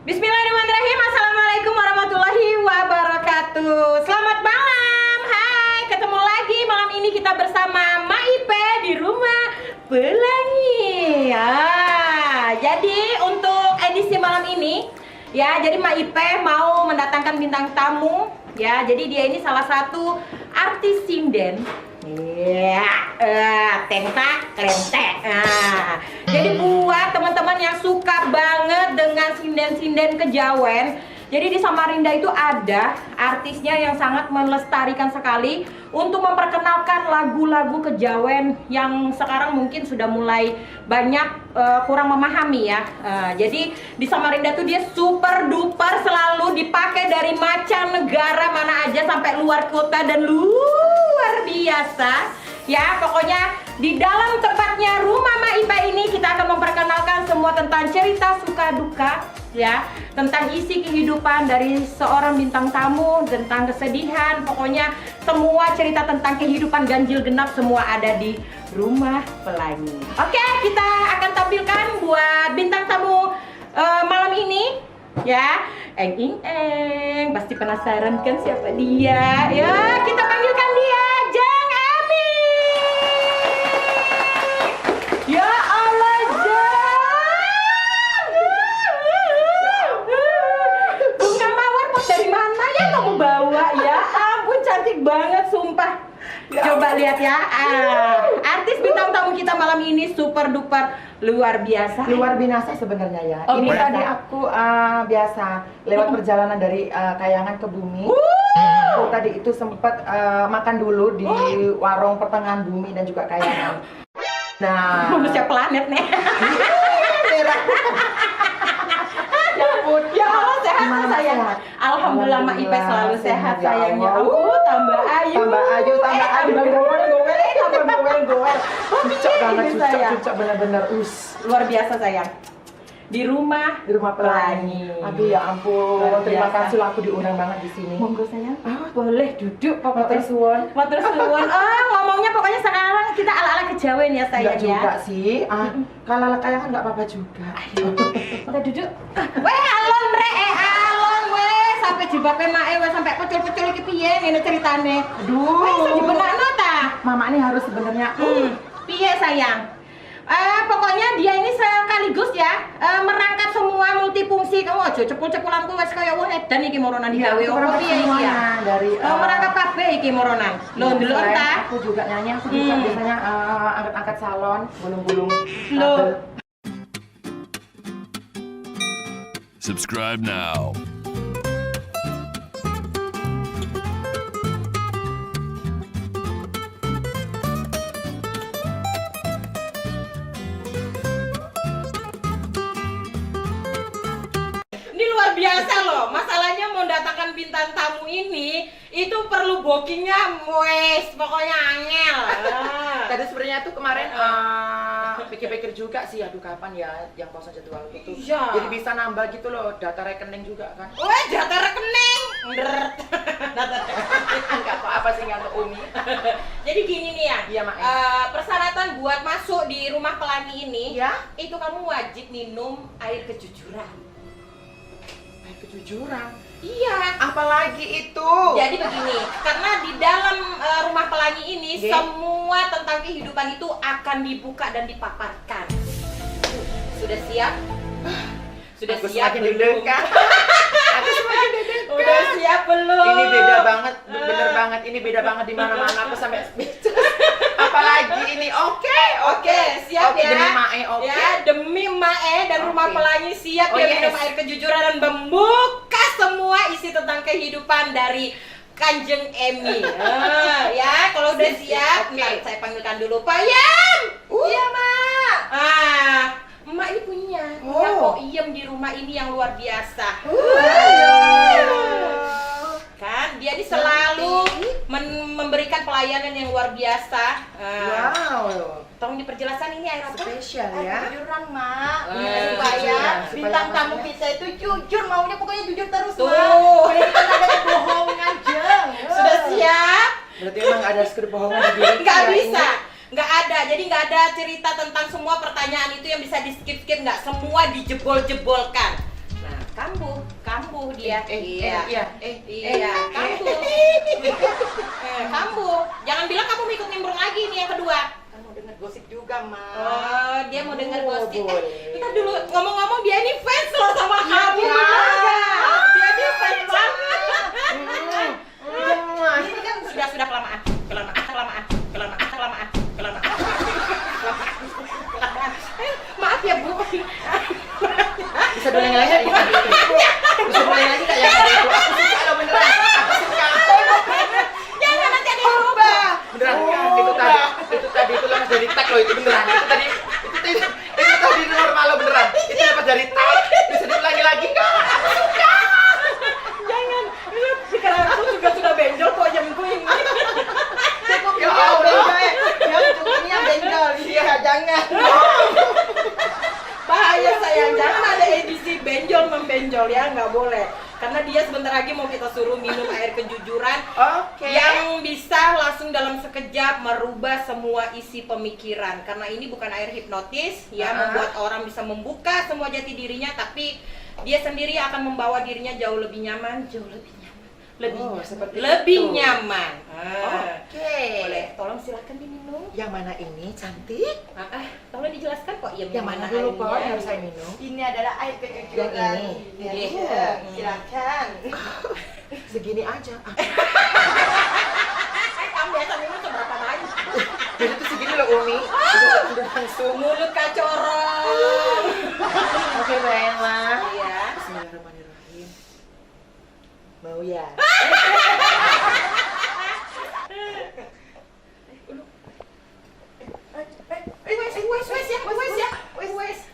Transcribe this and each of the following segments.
Bismillahirrahmanirrahim. Assalamualaikum warahmatullahi wabarakatuh. Selamat malam. Hai, ketemu lagi malam ini kita bersama Maipe di rumah Pelangi. Jadi untuk edisi malam ini ya, jadi Maipe mau mendatangkan bintang tamu ya. Jadi dia ini salah satu artis sinden. Tentak krentek. Jadi buat teman-teman yang suka banget dengan sinden-sinden kejawen, jadi di Samarinda itu ada artisnya yang sangat melestarikan sekali untuk memperkenalkan lagu-lagu kejawen yang sekarang mungkin sudah mulai banyak kurang memahami ya. Jadi di Samarinda tuh dia super duper selalu dipakai dari mancanegara mana aja sampai luar kota dan luar biasa. Ya, pokoknya di dalam tempatnya rumah Maipe ini kita akan memperkenalkan semua tentang cerita suka duka ya, tentang isi kehidupan dari seorang bintang tamu, tentang kesedihan, pokoknya semua cerita tentang kehidupan ganjil genap semua ada di rumah Pelangi. Oke, kita akan tampilkan buat bintang tamu malam ini ya. Eng, pasti penasaran kan siapa dia? Ya, kita panggilkan dia, Jang Ami. Ya Allah, Jang. Bunga mawar kok dari mana ya kamu bawa? Ya ampun, cantik banget sumpah. Coba lihat ya, artis bintang tamu kita malam ini super duper luar biasa. Luar binasa sebenarnya ya. Oh, ini biasa. tadi aku biasa lewat perjalanan dari Kayangan ke Bumi. Aku tadi itu sempat makan dulu di warung pertengahan Bumi dan juga Kayangan. Nah, Manusia planet nih. ya ampun. Ya Allah, sehat Gimana, sayang. sehat? Alhamdulillah Maipe selalu sehat ya sayangnya. Allah. Tambah ayu. Tambah ayu, tambah ayu. Tambah gowel. Cucok banget, Ini sayang. cucok bener-bener. Luar biasa sayang. Di rumah Pelangi. Aduh ya ampun. Luar Terima biasa. kasih, aku diundang banget di sini. Monggo sayang. Boleh duduk Matur suwun. Matur suwun. Ngomongnya pokoknya sekarang kita ala-ala kejawen ya sayang Enggak juga ya. sih. Kalau Kayangan nggak apa-apa juga. Kita duduk. Weh, alon rek, alon weh, sampai jilbabe mae weh sampai pecul-pecul iki piye ngene ceritane. Aduh. Weh, iso dibenakno ta? Mama ini harus sebenarnya Piye sayang? Pokoknya dia ini sekaligus ya merangkap semua multifungsi. Kamu aja cepul-cepulan ku wis kaya wong edan iki moronan digawe opo piye iki ya? dari Merangkap kabeh iki moronan. Lho ndelok selain ta? aku juga nyanyi, aku juga biasanya angkat-angkat salon, gulung-gulung Loh. kabel. Subscribe now. Ini luar biasa loh. Masalahnya mau datangkan bintang tamu ini itu perlu bookingnya wes pokoknya angel. Tadi sebenarnya tuh kemarin pikir-pikir juga sih, aduh kapan ya yang kosong jadwalku tuh. Iya. Jadi bisa nambah gitu loh, data rekening juga kan. Weh, data rekening. Enggak kok, apa sih nggak ke Umi. Jadi gini nih ya. Iya, Mak. Persyaratan buat masuk di rumah Pelangi ini, Iya. itu kamu wajib minum air kejujuran. Kejujuran. Iya. Apalagi itu. Jadi begini, karena di dalam rumah Pelangi ini Oke. semua tentang kehidupan itu akan dibuka dan dipaparkan. Sudah siap? Sudah Aku siap semakin belum? deg-degan. Aku semakin deg-degan. Udah siap belum? Ini beda banget, bener banget. Ini beda banget di mana-mana. Aku sampai apalagi ini. Oke. Siap Oke, ya. demi Mae, oke. Ya, demi Mae dan rumah Oke. Pelangi siap Oh, ya yes. minum air kejujuran dan membuka semua isi tentang kehidupan dari Kanjeng Emi. Ya, kalau udah siap, Oke. ntar saya panggilkan dulu Pak Yam. Iya, Mak. Emak ini punya Kok Iem di rumah ini yang luar biasa. Kan dia ini selalu memberikan pelayanan yang luar biasa. Wow. Tolong diperjelaskan ini air apa? Spesial Air ya. kejujuran, Mak. Supaya Bintang tamu maksudnya- kita itu jujur, maunya pokoknya jujur terus, Tuh. Mak. Jadi kan ada kebohongan, Jeng. Sudah siap? Berarti emang ada skrip bohongan di diri. Nggak bisa. Nggak ada, jadi nggak ada cerita tentang semua pertanyaan itu yang bisa di skip-skip, nggak semua dijebol-jebolkan. Nah, kamu kambuh dia. Iya. Kambuh. Kambuh. Jangan bilang kamu mau ikut nimbrung lagi nih yang kedua. Kamu denger gosip juga, Ma. Oh, dia mau dengar gosip. boleh. Kita dulu ngomong-ngomong dia ini fans loh sama kamu. Iya. Dia ini fans banget. Ini kan Sudah kelamaan. Maaf ya, Bu. Bisa doleng lagi nggak yang tadi itu? Bisa doleng lagi nggak yang tadi itu? Aku suka loh beneran. Aku suka. Jangan nanti ada yang lupa. Beneran. Itu tadi itu lepas dari tag loh itu beneran. Itu tadi normal loh beneran. Itu lepas dari tag. Bisa diulangi lagi nggak? Aku suka. Jangan. Sekarang aku juga sudah benjol kok jamku ini. cukup Ya ya, Allah. benjol. Yang cukupnya benjol. Iya, jangan. Bahaya sayang, jangan ada edisi benjol membenjol ya, nggak boleh. Karena dia sebentar lagi mau kita suruh minum air kejujuran Oke. yang bisa langsung dalam sekejap merubah semua isi pemikiran. Karena ini bukan air hipnotis ya, membuat orang bisa membuka semua jati dirinya, tapi dia sendiri akan membawa dirinya jauh lebih nyaman, Seperti lebih itu. nyaman. Oke. Boleh, tolong silakan diminum. Yang mana ini cantik? Tolong dijelaskan kok. Yang mana dulu kok yang harus saya minum? Ini adalah air kejujuran. Yang ini? Iya, silakan. Segini aja. Kamu biasa minum seberapa banyak? Jadi tuh segini loh Umi. Udah langsung. Mulut kacorong. Oke baiklah. Iya. Bismillahirrahmanirrahim. Mau ya?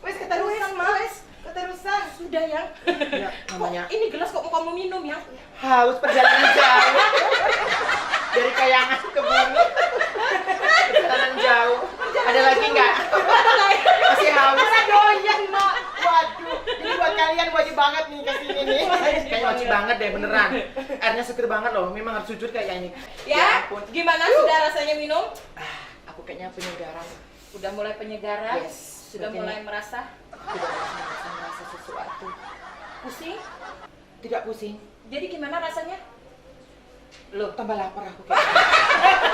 Wes keterusan, Ma. Keterusan. Sudah ya. Ya, namanya Kok ini gelas kok mau kamu minum ya? haus perjalanan jauh. Dari Kayangan ke Bumi. Perjalanan jauh. Ada lagi nggak? Masih haus. Mana doyan, Ma. Waduh, ini buat kalian wajib banget nih kesini nih. Kayaknya wajib banget deh beneran. Airnya seger banget loh. Memang harus jujur kayak ini. Ya, ampun. gimana sudah rasanya minum? Aku kayaknya penyegaran. Udah mulai penyegaran? Yes, Sudah berarti mulai ini- merasa Tidak merasa sesuatu. pusing? Tidak pusing. Jadi gimana rasanya? Loh, tambah lapar aku kayaknya.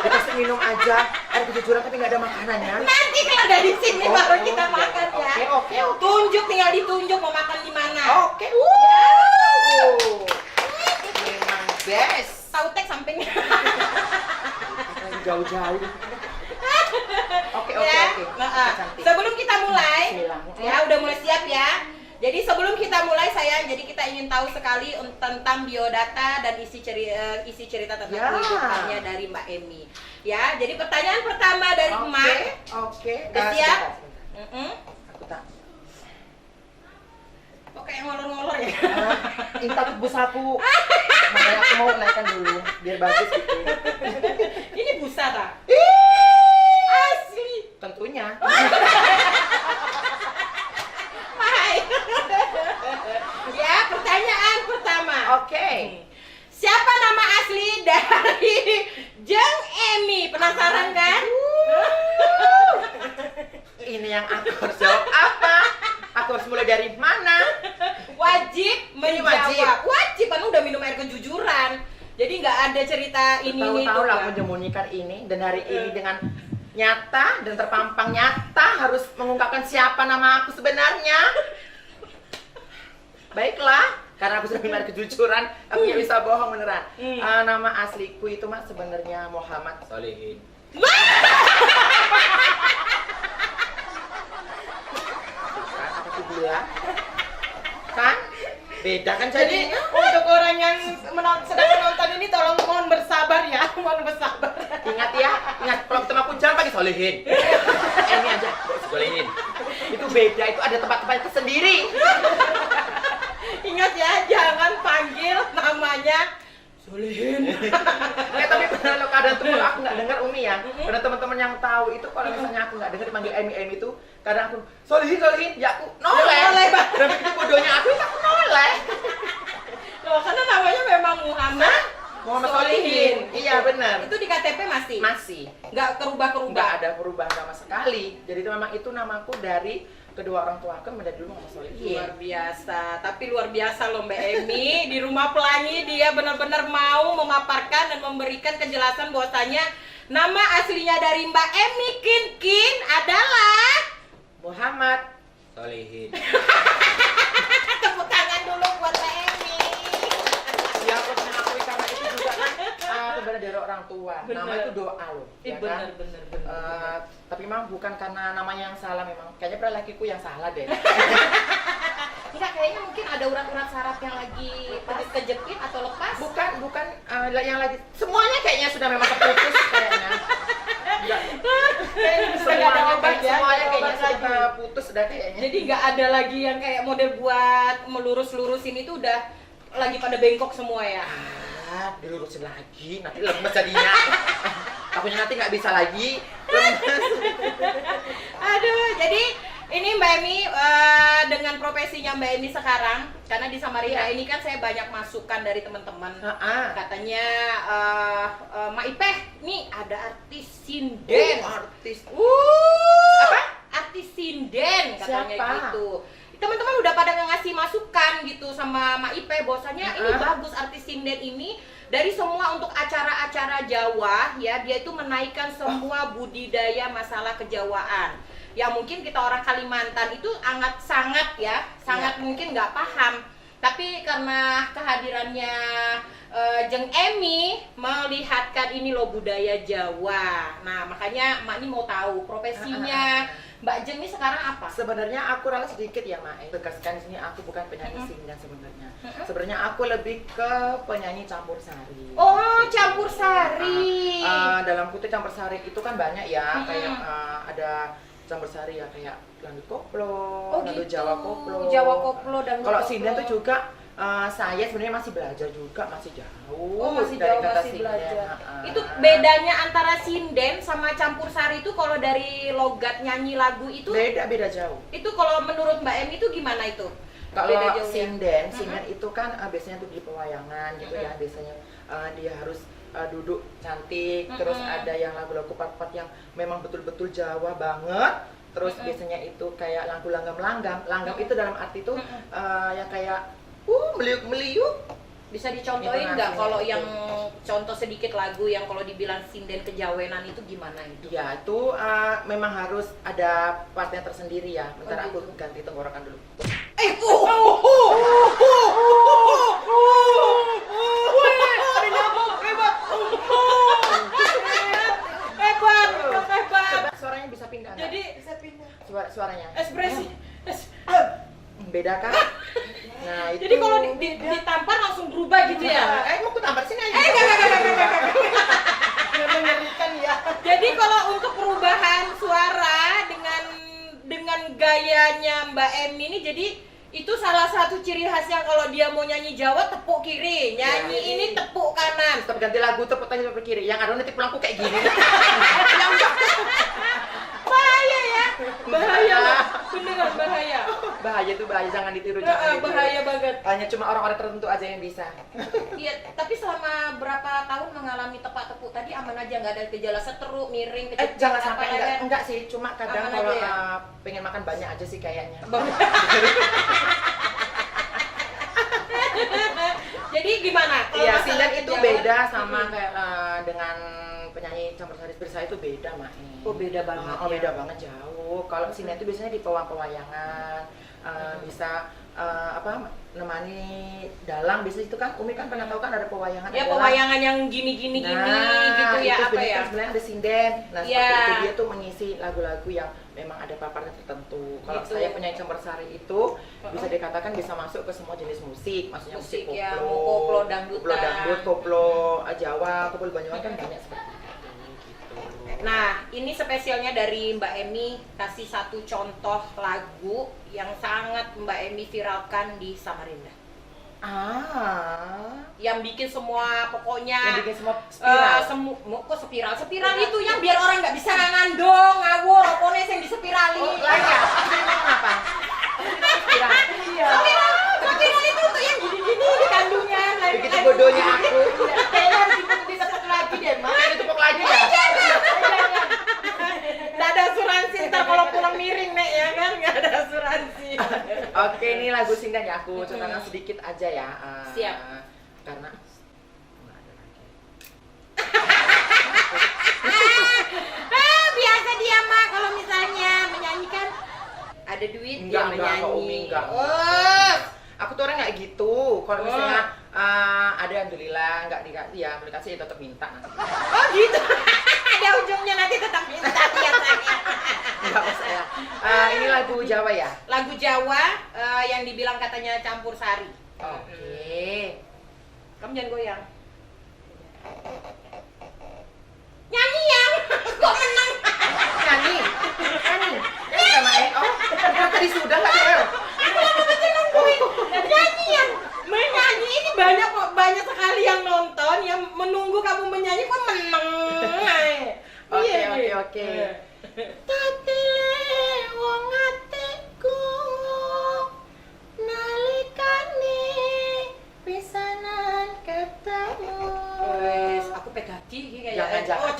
Dikasih minum aja air kejujuran tapi nggak ada makanannya. Nanti kalau dari sini baru kita makan ya. Oke. Tunjuk, tinggal ditunjuk mau makan di mana. Oke. Wow. Memang best. Tahu tek sampingnya. Lagi jauh-jauh. Oke. Ya. Nah, Cantik. sebelum kita mulai, Bismillah. ya udah mulai siap ya. Jadi sebelum kita mulai sayang, jadi kita ingin tahu sekali tentang biodata dan isi cerita tentang Ya. kehidupannya dari Mbak Emi. Ya, jadi pertanyaan pertama dari Emak. Oke. Udah siap? Sebentar. Aku tak. Kok kayak ngolor-ngolor ya? Ini takut busaku. Makanya aku mau naikkan dulu biar bagus gitu. Ini busa tak? Asli. Tentunya. Hai. Ya, pertanyaan pertama. Oke. Siapa nama asli dari Jeng Emi? Penasaran kan? Ini yang aku harus jawab apa? Aku harus mulai dari mana? Wajib Ini menjawab. Wajib kan udah minum air kejujuran. Jadi nggak ada cerita ini Tahu-tahu lah kan. menyembunyikan ini dan hari ini dengan nyata dan terpampang nyata harus mengungkapkan siapa nama aku sebenarnya. Baiklah, karena aku sudah minum air kejujuran, aku nggak bisa bohong beneran. Nama asliku itu mas sebenarnya Muhammad Solihin. Kan aku bilang, kan beda kan Jadi jadinya. untuk orang yang sedang menonton ini tolong mohon bersabar ya, mohon bersabar. Ingat ya, ingat kalau ketemu aku jangan pakai Solihin. Ini aja, Solihin. Itu beda, itu ada tempat-tempat tersendiri. Ingat ya, jangan panggil namanya Solihin. Tapi pernah lo kadang tuh kalau aku nggak dengar Umi ya. Karena teman-teman yang tahu itu kalau misalnya aku nggak dengar dipanggil Emi itu, kadang aku Solihin, ya aku noleh. Noleh, Bang. Dan begitu bodohnya aku noleh. Loh, karena namanya memang Muhammad Solihin. Iya benar. Itu di KTP masih? Masih. Nggak kerubah-kerubah? Nggak ada perubahan sama sekali. Jadi itu memang itu namaku dari kedua orang tua aku menjadi dulu Mama Solihin. Luar biasa, tapi luar biasa loh Mbak Emi. Di Rumah Pelangi dia benar-benar mau memaparkan dan memberikan kejelasan bahwasanya nama aslinya dari Mbak Emi Kin adalah Muhammad Solihin. tepuk tangan dulu buat Mbak Emi. Ya aku mengakui karena itu juga kan sebenarnya dari orang tua. Bener. Nama itu doa loh. Ya kan? Bener. Tapi memang bukan karena namanya yang salah, memang kayaknya pernah lakiku yang salah deh. Enggak, kayaknya mungkin ada urat-urat saraf yang lagi kejepit atau lepas. bukan yang lagi semuanya kayaknya sudah memang terputus kayaknya. Enggak. Semuanya kayaknya sudah putus sudah kayaknya. Jadi nggak ada lagi yang kayak model buat melurus-lurusin itu udah lagi pada bengkok semua ya. Dilurusin lagi, nanti lemes jadinya. Takutnya nanti nggak bisa lagi, lemes. Aduh, jadi ini Mbak Emi dengan profesinya Mbak Emi sekarang, karena di Samarinda ini kan saya banyak masukan dari teman-teman. Katanya Mak Ipeh, nih ada artis sinden. Artis. Apa? Artis sinden katanya Siapa? gitu. Teman-teman udah pada ngasih masukan gitu sama Mak Ipe bahwasanya ini bagus artis sinden ini dari semua untuk acara-acara Jawa ya, dia itu menaikkan semua budidaya masalah kejawaan. Ya mungkin kita orang Kalimantan itu sangat mungkin nggak paham. Tapi karena kehadirannya Jeng Emi melihatkan ini loh budaya Jawa. Nah, makanya Mak ini mau tahu profesinya Mbak Jeng ini sekarang apa? Sebenarnya aku rela sedikit ya Mak, tegaskan di sini aku bukan penyanyi sinden sebenarnya. Sebenarnya aku lebih ke penyanyi campur sari. Oh, campur sari. Dalam kutip campur sari itu kan banyak ya, kayak ada campur sari ya kayak dangdut koplo, dangdut Jawa koplo. Jawa koplo dan kalau sinden tuh juga saya sebenarnya masih belajar juga, masih jauh. Oh, masih dari jauh, kata masih sinden. belajar. Itu bedanya antara sinden sama campur sari itu kalau dari logat nyanyi lagu itu beda jauh. itu kalau menurut Mbak Emi itu gimana itu? Kalau Beda jauhnya. sinden itu kan biasanya tuh di pewayangan gitu ya, biasanya dia harus duduk cantik, terus ada yang lagu-lagu part-part yang memang betul-betul Jawa banget, terus biasanya itu kayak lagu langgam itu dalam arti itu yang kayak meliuk-meliuk. Bisa dicontohin Itu nggak nasinya kalau itu. yang contoh sedikit lagu yang kalau dibilang sinden kejawenan itu gimana itu? Ya itu memang harus ada partnya tersendiri ya. Bentar Oh, aku gitu. ganti tenggorokan dulu. Hebat. Suaranya bisa pindah nggak? Jadi bisa pindah. Suaranya Ekspresi. beda kan? Nah itu. Jadi kalau ditampar langsung berubah gitu ya? Mau aku tampar sini aja. Enggak. Mengerikan ya. Jadi kalau untuk perubahan suara dengan gayanya Mbak Emi ini, jadi itu salah satu ciri khasnya kalau dia mau nyanyi Jawa tepuk kiri, nyanyi Ya, ini tepuk kanan. Tetap ganti lagu tepuk tangan tepuk kiri. Yang ada nanti pulangku kayak gini. Bahaya ya, bahaya loh, beneran bahaya. Bahaya tuh bahaya, jangan ditiru. Jangan ditiru. Bahaya banget. Hanya cuma orang-orang tertentu aja yang bisa. Iya, tapi selama berapa tahun mengalami tepak tepuk tadi aman aja, nggak ada gejala seteruk, miring, kejepit, Jangan apa sampai leher? enggak sih, cuma kadang Aman kalau aja ya? pengen makan banyak aja sih kayaknya. Jadi gimana? Kalau Iya, masalah sinden itu kejauhan? beda sama kayak dengan penyanyi campur sari seperti saya itu beda, Mak. Oh, beda banget Oh, ya. beda banget jauh. Kalau sinden itu biasanya di pewayangan, bisa nemani dalang. Biasanya itu kan Umi kan pernah tahu kan ada pewayangan. Ya adalah- pewayangan yang gini-gini gitu ya, itu apa ya? sebenarnya ada sinden. Nah, Iya. seperti itu dia tuh mengisi lagu-lagu yang memang ada paparnya tertentu. Kalau Gitu. saya penyanyi campur sari itu bisa dikatakan bisa masuk ke semua jenis musik. Maksudnya musik, Musik ya, koplo, mau koplo, dangdutan. koplo dangdut, koplo Jawa, koplo Banyuwangi kan banyak seperti itu gitu. Nah, ini spesialnya dari Mbak Emi, kasih satu contoh lagu yang sangat Mbak Emi viralkan di Samarinda. Yang bikin semua pokoknya Yang bikin semua spiral. kok spiral itu yang biar orang nggak bisa ngandong ngawur pokoknya yang disepirali. Lah ya, ini ngomong apa? Spiral. Iya. Spiral itu tuh yang gini-gini di kandungan. Begitu bodohnya aku. Kayaknya harus ditepuk lagi deh, Mak. Makanya ditepuk lagi ya. Nggak ada asuransi ntar kalau pulang miring nek ya kan. ada asuransi. Oke, ini lagu singkat ya, aku contohkan sedikit aja ya. Siap. Karena Biasa dia mah kalau misalnya menyanyikan ada duit dia menyanyi. Kak Umi, enggak. Oh, Aku tuh orang nggak gitu. Kalau misalnya ada alhamdulillah nggak dikasih ya, boleh kasih ya tetap minta nanti. oh gitu. Ada ujungnya nanti tetap minta biasanya. Enggak usah ya. Ini lagu Jawa ya. Lagu Jawa yang dibilang katanya campur sari. Oke. Kamu jangan goyang. Nyanyi yang kok menang. Nyanyi. Nyanyi sama EO. Tadi sudah nggak ada. Nyanyi yang menyanyi ini banyak sekali yang nonton yang menunggu kamu menyanyi kok menang. Oke. Tatile wong atiku nalikane pisanan ketemu. Wes, aku pegati iki kayak Jangan,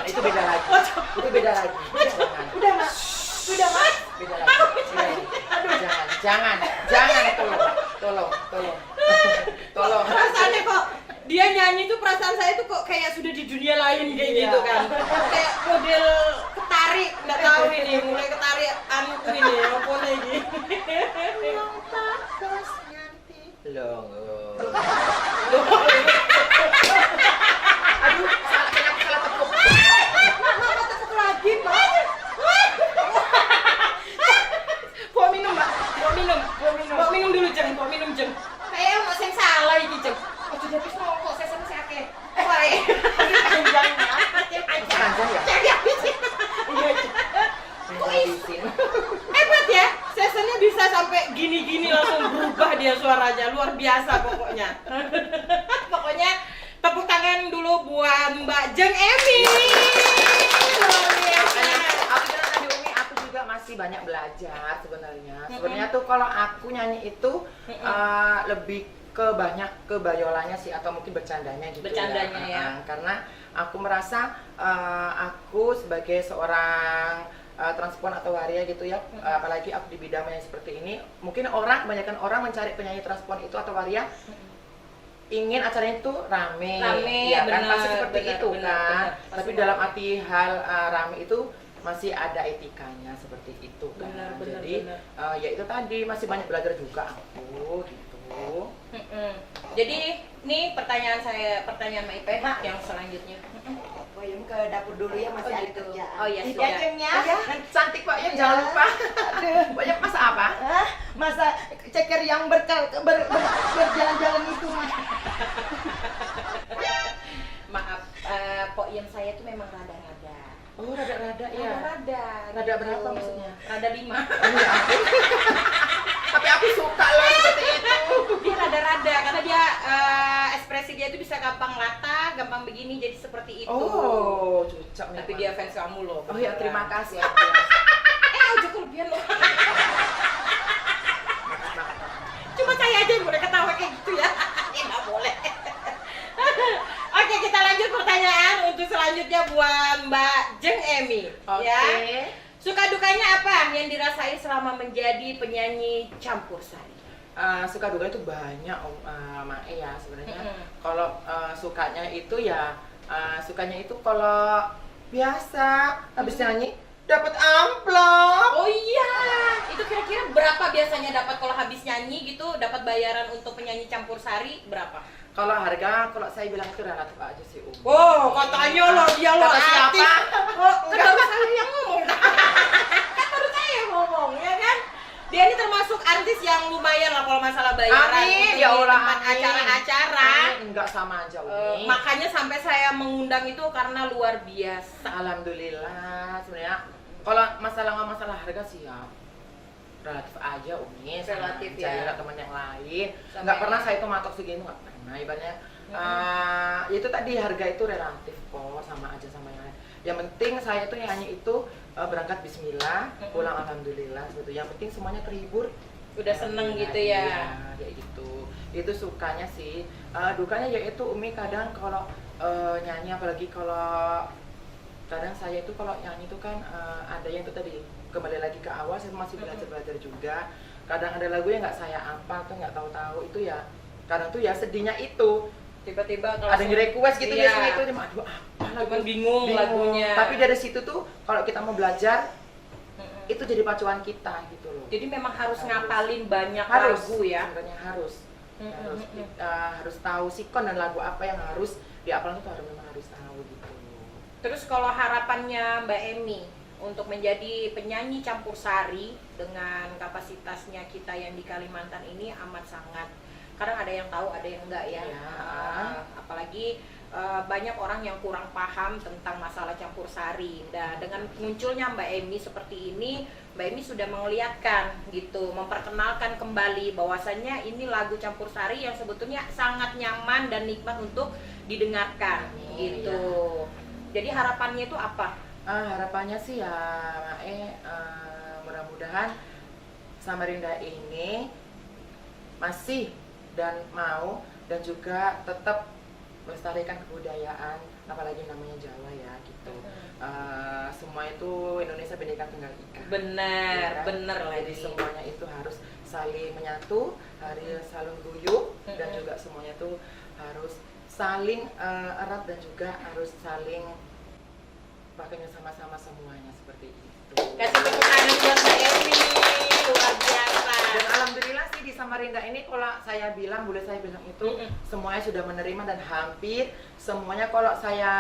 itu beda lagi. Itu beda lagi. Jangan. Udah, Mas. Sudah, Mas. Beda lagi. Jangan, tolong. Perasaannya kok dia nyanyi tuh perasaan saya tuh kok kayak sudah di dunia lain kayak gitu kan. Kayak model ketarik, nggak tahu ini, mulai ketarik anuku ini, apa lagi. Yang bagus nyanti. Loh. Aduh, salah tepuk. Mama tepuk lagi, Pak. Bawa minum, Mbak. Bawa minum dulu, Jeng. Bawa minum, Jeng. Kayak mau sing salah iki, Jeng. Ojo dadi rokok, sesen sing akeh. Wae. Panjang Panjang ya? Iya, kok Habisin. hebat ya, seasonnya bisa sampai gini-gini langsung berubah dia suaranya, luar biasa pokoknya. Pokoknya tepuk tangan dulu buat Mbak Jeng Emi. Luar biasa. Aku bilang tadi Umi, aku juga masih banyak belajar sebenarnya. Sebenarnya tuh kalau aku nyanyi itu lebih banyak ke bayolanya sih atau mungkin bercandanya gitu. Bercandanya ya. Karena aku merasa aku sebagai seorang transpon atau waria gitu ya, apalagi aku di bidang menyanyi seperti ini, mungkin kebanyakan orang mencari penyanyi transpon itu atau waria ingin acaranya itu rame ya kan, benar, pasti seperti benar, itu benar, kan. benar. Tapi dalam arti hal rame itu masih ada etikanya seperti itu kan. Benar, Jadi ya itu tadi masih banyak belajar juga aku gitu. Jadi nih pertanyaan Mbak Ipe yang selanjutnya. Boyum ke dapur dulu ya, masih ada gitu. kerjaan. Oh iya, Iya, sudah. Jengnya. Cantik Pak ya, Iya. jangan lupa. Banyak masak apa? Masa ceker yang berjalan-jalan itu mah. Maaf, Pok Yen saya tuh memang rada-rada. Oh, rada-rada ya. Rada. Rada berapa maksudnya? Rada 5. Tapi aku suka loh seperti itu. Dia rada-rada karena dia ekspresi dia itu bisa gampang rata, gampang begini jadi seperti itu. Oh, cocok nih. Tapi dia fans kamu loh. Oh ya, terima kasih. Ojo kelebihan loh. Cuma saya aja yang boleh ketawa kayak gitu ya. Ya nggak boleh. Oke, kita lanjut pertanyaan untuk selanjutnya buat Mbak Jeng Emi. Oke. Ya. Suka dukanya apa yang dirasain selama menjadi penyanyi campur sari? Suka duka itu banyak Mae ya sebenarnya. Kalau sukanya itu ya sukanya itu kalau biasa habis nyanyi dapat amplop. Oh iya, itu kira-kira berapa biasanya dapat kalau habis nyanyi gitu, dapat bayaran untuk penyanyi campur sari berapa? Kalau harga, kalau saya bilang itu relatif aja sih Oh, katanya loh dia loh Kata siapa? artis. Oh, kan baru saya yang ngomong. Kan baru saya yang ngomong, ya kan? Dia ini termasuk artis yang lumayan lah kalau masalah bayaran Amin, untuk ya di Allah, tempat amin. acara-acara. Enggak sama aja Umi. Makanya sampai saya mengundang itu karena luar biasa. Alhamdulillah sebenarnya kalau masalah harga sih ya relatif aja Umi, Relatif sama ya. aja teman yang lain. Sama Nggak ya. pernah saya itu matok segini, nggak pernah. Ibaratnya itu tadi harga itu relatif kok, sama aja sama yang lain. Yang penting saya itu nyanyi itu berangkat Bismillah, pulang Alhamdulillah gitu. Yang penting semuanya terhibur. Udah seneng gitu ya. Ya gitu. Itu sukanya sih. Dukanya yaitu Umi kadang kalau nyanyi, apalagi kalau kadang saya itu kalau nyanyi itu kan ada yang itu tadi kembali lagi ke awal, saya masih belajar juga. Kadang ada lagu yang nggak saya apa atau nggak tahu itu ya. Kadang tuh ya sedihnya itu Tiba-tiba kalau ada yang request gitu iya. biasanya itu aduh apa lagu, Cuman bingung lagunya. Tapi dari situ tuh kalau kita mau belajar itu jadi pacuan kita gitu loh. Jadi memang harus ngapalin banyak Harus lagu ya. sebenarnya harus tahu sikon dan lagu apa yang harus dihafal itu memang harus tahu gitu. Terus kalau harapannya Mbak Emi untuk menjadi penyanyi campur sari dengan kapasitasnya kita yang di Kalimantan ini amat sangat. Kadang ada yang tahu, ada yang enggak ya. Ya. Apalagi banyak orang yang kurang paham tentang masalah campur sari. Nah, dengan munculnya Mbak Emi seperti ini, Mbak Emi sudah melihatkan gitu, memperkenalkan kembali bahwasannya ini lagu campur sari yang sebetulnya sangat nyaman dan nikmat untuk didengarkan gitu. Jadi harapannya itu apa? Harapannya sih ya mudah-mudahan Samarinda ini masih dan mau dan juga tetap melestarikan kebudayaan, apalagi namanya Jawa ya gitu. Semua itu Indonesia Bhinneka Tunggal Ika. Benar, Ya kan? benar Jadi lagi. semuanya itu harus saling menyatu, harus saling guyup dan juga semuanya itu harus saling erat dan juga harus saling pakainya sama-sama semuanya seperti itu. Kasih tepuk tangan buat Mbak Emi, luar biasa. Dan alhamdulillah sih di Samarinda ini kalau saya bilang, boleh saya bilang itu semuanya sudah menerima dan hampir semuanya kalau saya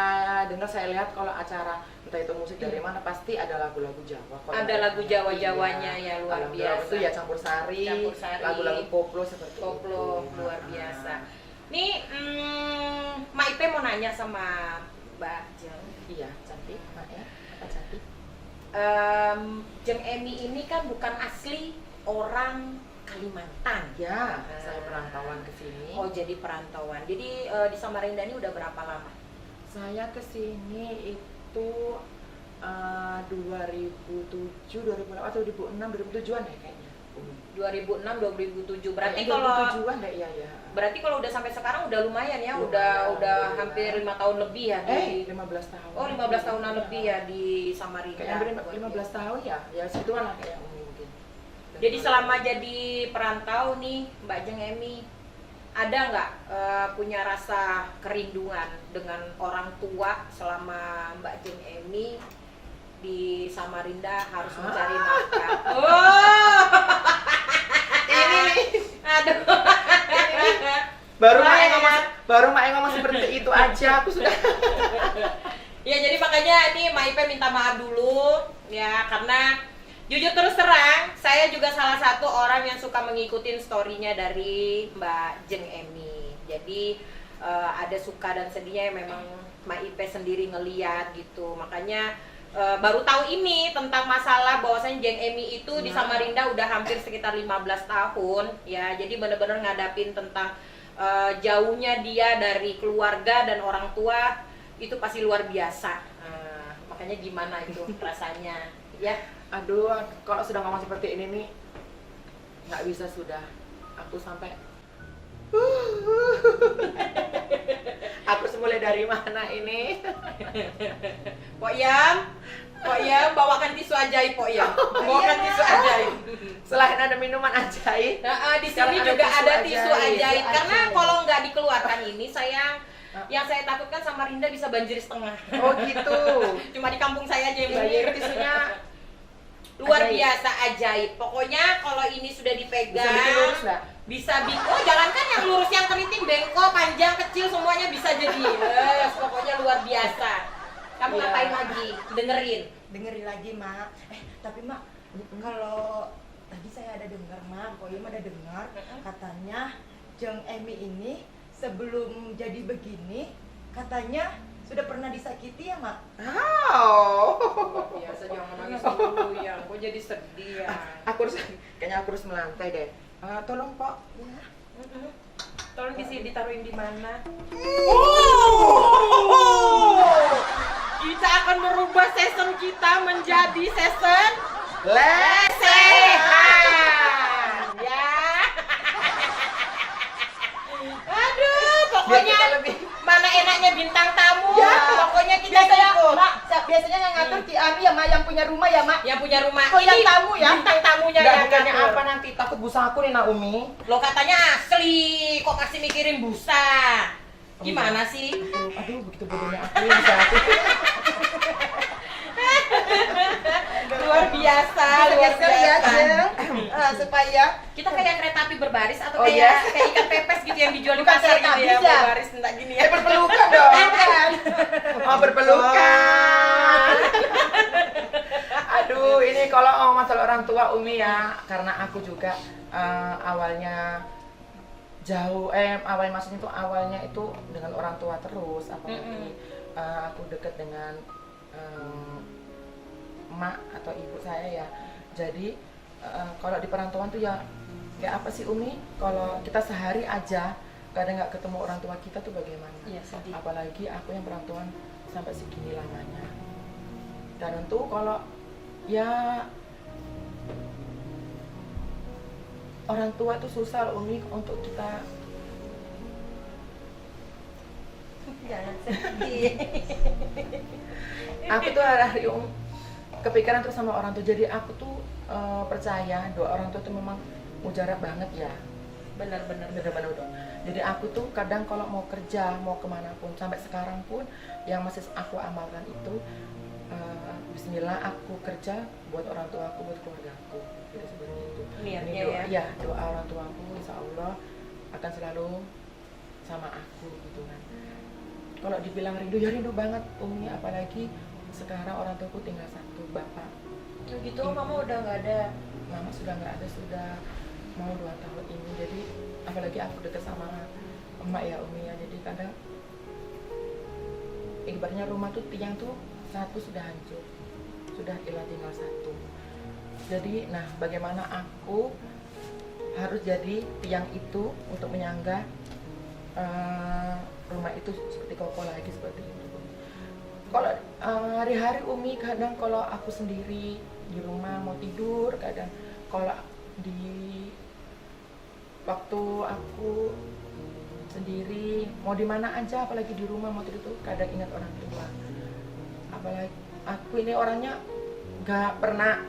dengar, saya lihat kalau acara entah itu musik dari mana pasti ada lagu-lagu Jawa. Kalau Ada lagu Jawa-Jawanya ya, luar alhamdulillah biasa. itu ya campur sari, lagu-lagu koplo seperti Koplo, itu. luar biasa. Nih, Mak Ipe mau nanya sama Mbak Jeng. Iya, cantik, Mak ya. Apa cantik? Jeng Emi ini kan bukan asli orang Kalimantan. Ya, saya perantauan ke sini. Oh, jadi perantauan. Jadi di Samarinda ini udah berapa lama? Saya ke sini itu 2007, 2008, atau 2006, 2007-an ya kayaknya. 2006, 2007. Berarti Kayaknya kalau 2007-an deh, iya ya. berarti kalau udah sampai sekarang udah lumayan ya, Lumayan, udah alhamdulillah. hampir 5 tahun lebih ya di 15 tahun. Oh, 15 tahunan lebih ya di Samarinda. Kayaknya Luar 15 biasa. tahun ya. Ya segituan lah kayak Umi mungkin. Jadi selama jadi perantau nih Mbak Jeng Emi, ada nggak punya rasa kerinduan dengan orang tua selama Mbak Jeng Emi di Samarinda harus mencari nafkah? Oh, ini nih. aduh. Baru Wah, Mak ngomong seperti itu aja aku sudah. Ya jadi makanya ini Mak Ipe minta maaf dulu ya, karena jujur terus terang saya juga salah satu orang yang suka mengikuti story-nya dari Mbak Jeng Emi. Jadi ada suka dan sedihnya yang memang Mak Ipe sendiri ngeliat gitu. Makanya baru tahu ini tentang masalah bahwasanya Jeng Emi itu di Samarinda udah hampir sekitar 15 tahun ya. Jadi benar-benar ngadapin tentang jauhnya dia dari keluarga dan orang tua itu pasti luar biasa. Makanya gimana itu rasanya ya? Aduh, kalau sudah ngomong seperti ini nih nggak bisa sudah. Aku sampai aku mulai dari mana ini? Pok Yam, bawakan tisu ajaib Pok Yam. Bawakan tisu ajaib. Selain ada minuman ajaib, Nah, di sekarang sini juga ada tisu ajaib. ajaib. Karena kalau nggak dikeluarkan ini yang saya takutkan Samarinda bisa banjir setengah. Oh gitu. Cuma di kampung saya aja yang Ini banjir. tisunya Luar ajaib. biasa ajaib. Pokoknya kalau ini sudah Bisa dipegang bikin lurus nggak? bisa bikin, oh jangankan yang lurus, yang keriting, bengkok, panjang, kecil semuanya bisa jadi. Pokoknya luar biasa. Kamu Iya. ngapain lagi? Dengerin. Dengerin lagi, Mak. Tapi Mak, kalau tadi saya ada dengar, Mak, Koyum ada dengar katanya Jeng Emi ini sebelum jadi begini katanya sudah pernah disakiti ya, Mak? Oh. Biasa jangan nangis dulu ya. Kok jadi sedih ya? Kayaknya aku harus melantai deh. Tolong Pak. Ya. Tolong ditaruhin di mana? Kita akan merubah season kita menjadi season lesehan. Ya. Aduh, Biar pokoknya kita lebih Mana enaknya bintang tamu. Ya. Pokoknya kita Biasanya, ikut. Mak, biasanya yang ngatur Ki Ami ya, Mak, yang punya rumah ya, Mak. Yang punya rumah. Oh, yang tamu ya? Bintang tamunya Nggak, yang bukannya ngatur. apa nanti takut busa aku nih Naomi. Lo katanya asli, kok masih mikirin busa? Gimana sih? Aduh, begitu bodohnya aku yang satu. Luar biasa, luar Geser ya, biasa. Jeng. Supaya Kita kayak kereta api berbaris atau Oh, kayak kayak ikan pepes gitu yang dijual di Bukan pasar kereta gitu ya, api, Jang. berbaris enggak gini ya. Berpelukan dong. Mau berpelukan. Aduh, ini kalau masalah orang tua Umi ya, karena aku juga awalnya jauh, maksudnya itu awalnya itu dengan orang tua terus, apalagi aku deket dengan emak atau ibu saya ya. Jadi kalau di perantauan tuh ya kayak apa sih Umi? Kalau kita sehari aja kadang nggak ketemu orang tua kita tuh bagaimana? Iya, sedih. Apalagi aku yang perantauan sampai segini lamanya. Dan tentu kalau ya orang tua tuh susah Umi untuk kita. jangan sedih. Aku tuh hari-hari kepikiran terus sama orang tua. Jadi aku tuh percaya doa orang tua tuh memang mujarab banget ya. Benar-benar. Bener-bener udah. Jadi aku tuh kadang kalau mau kerja, mau kemana pun, sampai sekarang pun yang masih aku amalkan itu Bismillah aku kerja buat orang tua aku, buat keluarga aku, gitu seperti itu. Niatnya Ini doa, ya. ya doa orang tua aku insya Allah akan selalu sama aku gitu kan. Kalau dibilang rindu ya rindu banget Umi, apalagi sekarang orang tuaku tinggal satu, bapak. Gitu, mama udah nggak ada. Mama sudah nggak ada, sudah mau 2 tahun ini. Jadi apalagi aku deket sama emak ya Umi ya, jadi kadang ibaratnya rumah tuh tiang tuh satu sudah hancur, sudah hilang tinggal satu. Jadi nah bagaimana aku harus jadi tiang itu untuk menyangga rumah itu seperti kokoh lagi seperti itu. Kalau hari-hari Umi kadang kalau aku sendiri di rumah mau tidur, kadang kalau di waktu aku sendiri mau di mana aja, apalagi di rumah mau tidur tuh kadang ingat orang tua. Apalagi aku ini orangnya nggak pernah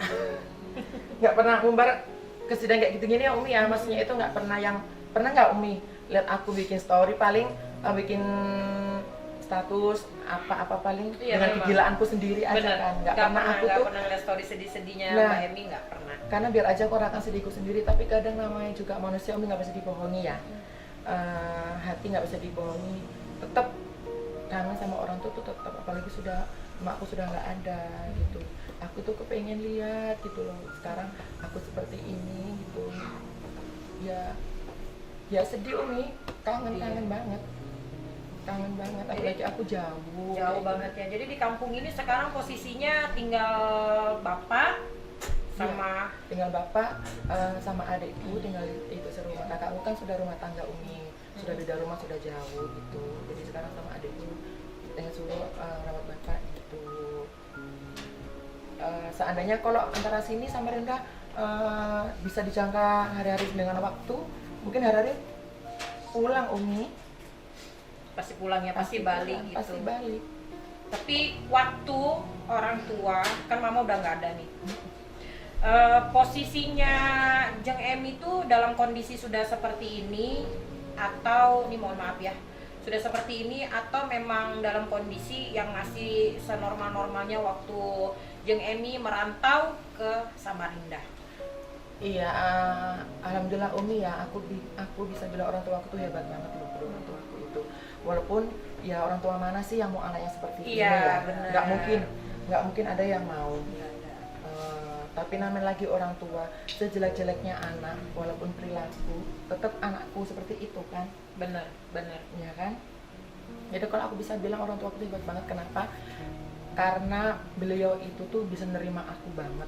umbar kesedihan kayak gitu gini ya Umi ya, maksudnya itu nggak pernah yang pernah nggak Umi lihat aku bikin story paling bikin status apa paling Iya, dengan memang. kegilaanku sendiri aja Bener. kan, nggak pernah aku nggak tuh pernah ngeliat story sedih-sedihnya Nah. Mbak Emi, nggak pernah. karena biar aja aku rasakan sedihku sendiri, tapi kadang namanya juga manusia Umi nggak bisa dibohongi ya. Hati nggak bisa dibohongi, tetap kangen sama orang tua tuh tetap, apalagi sudah emakku sudah nggak ada gitu. Aku tuh kepengen lihat gitu loh sekarang aku seperti ini gitu ya sedih Umi, kangen banget apalagi aku jauh Jauh banget ya. Jadi di kampung ini sekarang posisinya tinggal bapak sama tinggal bapak sama adikku tinggal itu serumah. Kakakku kan sudah rumah tangga Umi, sudah beda rumah, sudah jauh gitu. Jadi sekarang sama adikku yang suruh rawat bapak gitu. Seandainya kalau antara sini sama Rendah bisa dijangka hari-hari dengan waktu, mungkin hari-hari pulang Umi, pasti pulang ya, pasti balik pulang, gitu. pasti balik. Tapi waktu orang tua kan mama udah nggak ada nih. Posisinya Jeng Emi itu dalam kondisi sudah seperti ini atau ini mohon maaf ya, sudah seperti ini atau memang dalam kondisi yang masih senormal-normalnya waktu Jeng Emi merantau ke Samarinda? Iya, alhamdulillah Umi ya, aku bisa bilang orang tua aku tuh hebat banget loh, orang tua aku itu. Walaupun ya orang tua mana sih yang mau anaknya seperti ini Iya, ya? benar. Nggak mungkin ada yang mau. Tapi namanya lagi orang tua, sejelek-jeleknya anak, walaupun perilaku, tetap anakku seperti itu kan, Bener. ya kan? Jadi kalau aku bisa bilang orang tua aku tuh hebat banget, kenapa? Karena beliau itu tuh bisa nerima aku banget.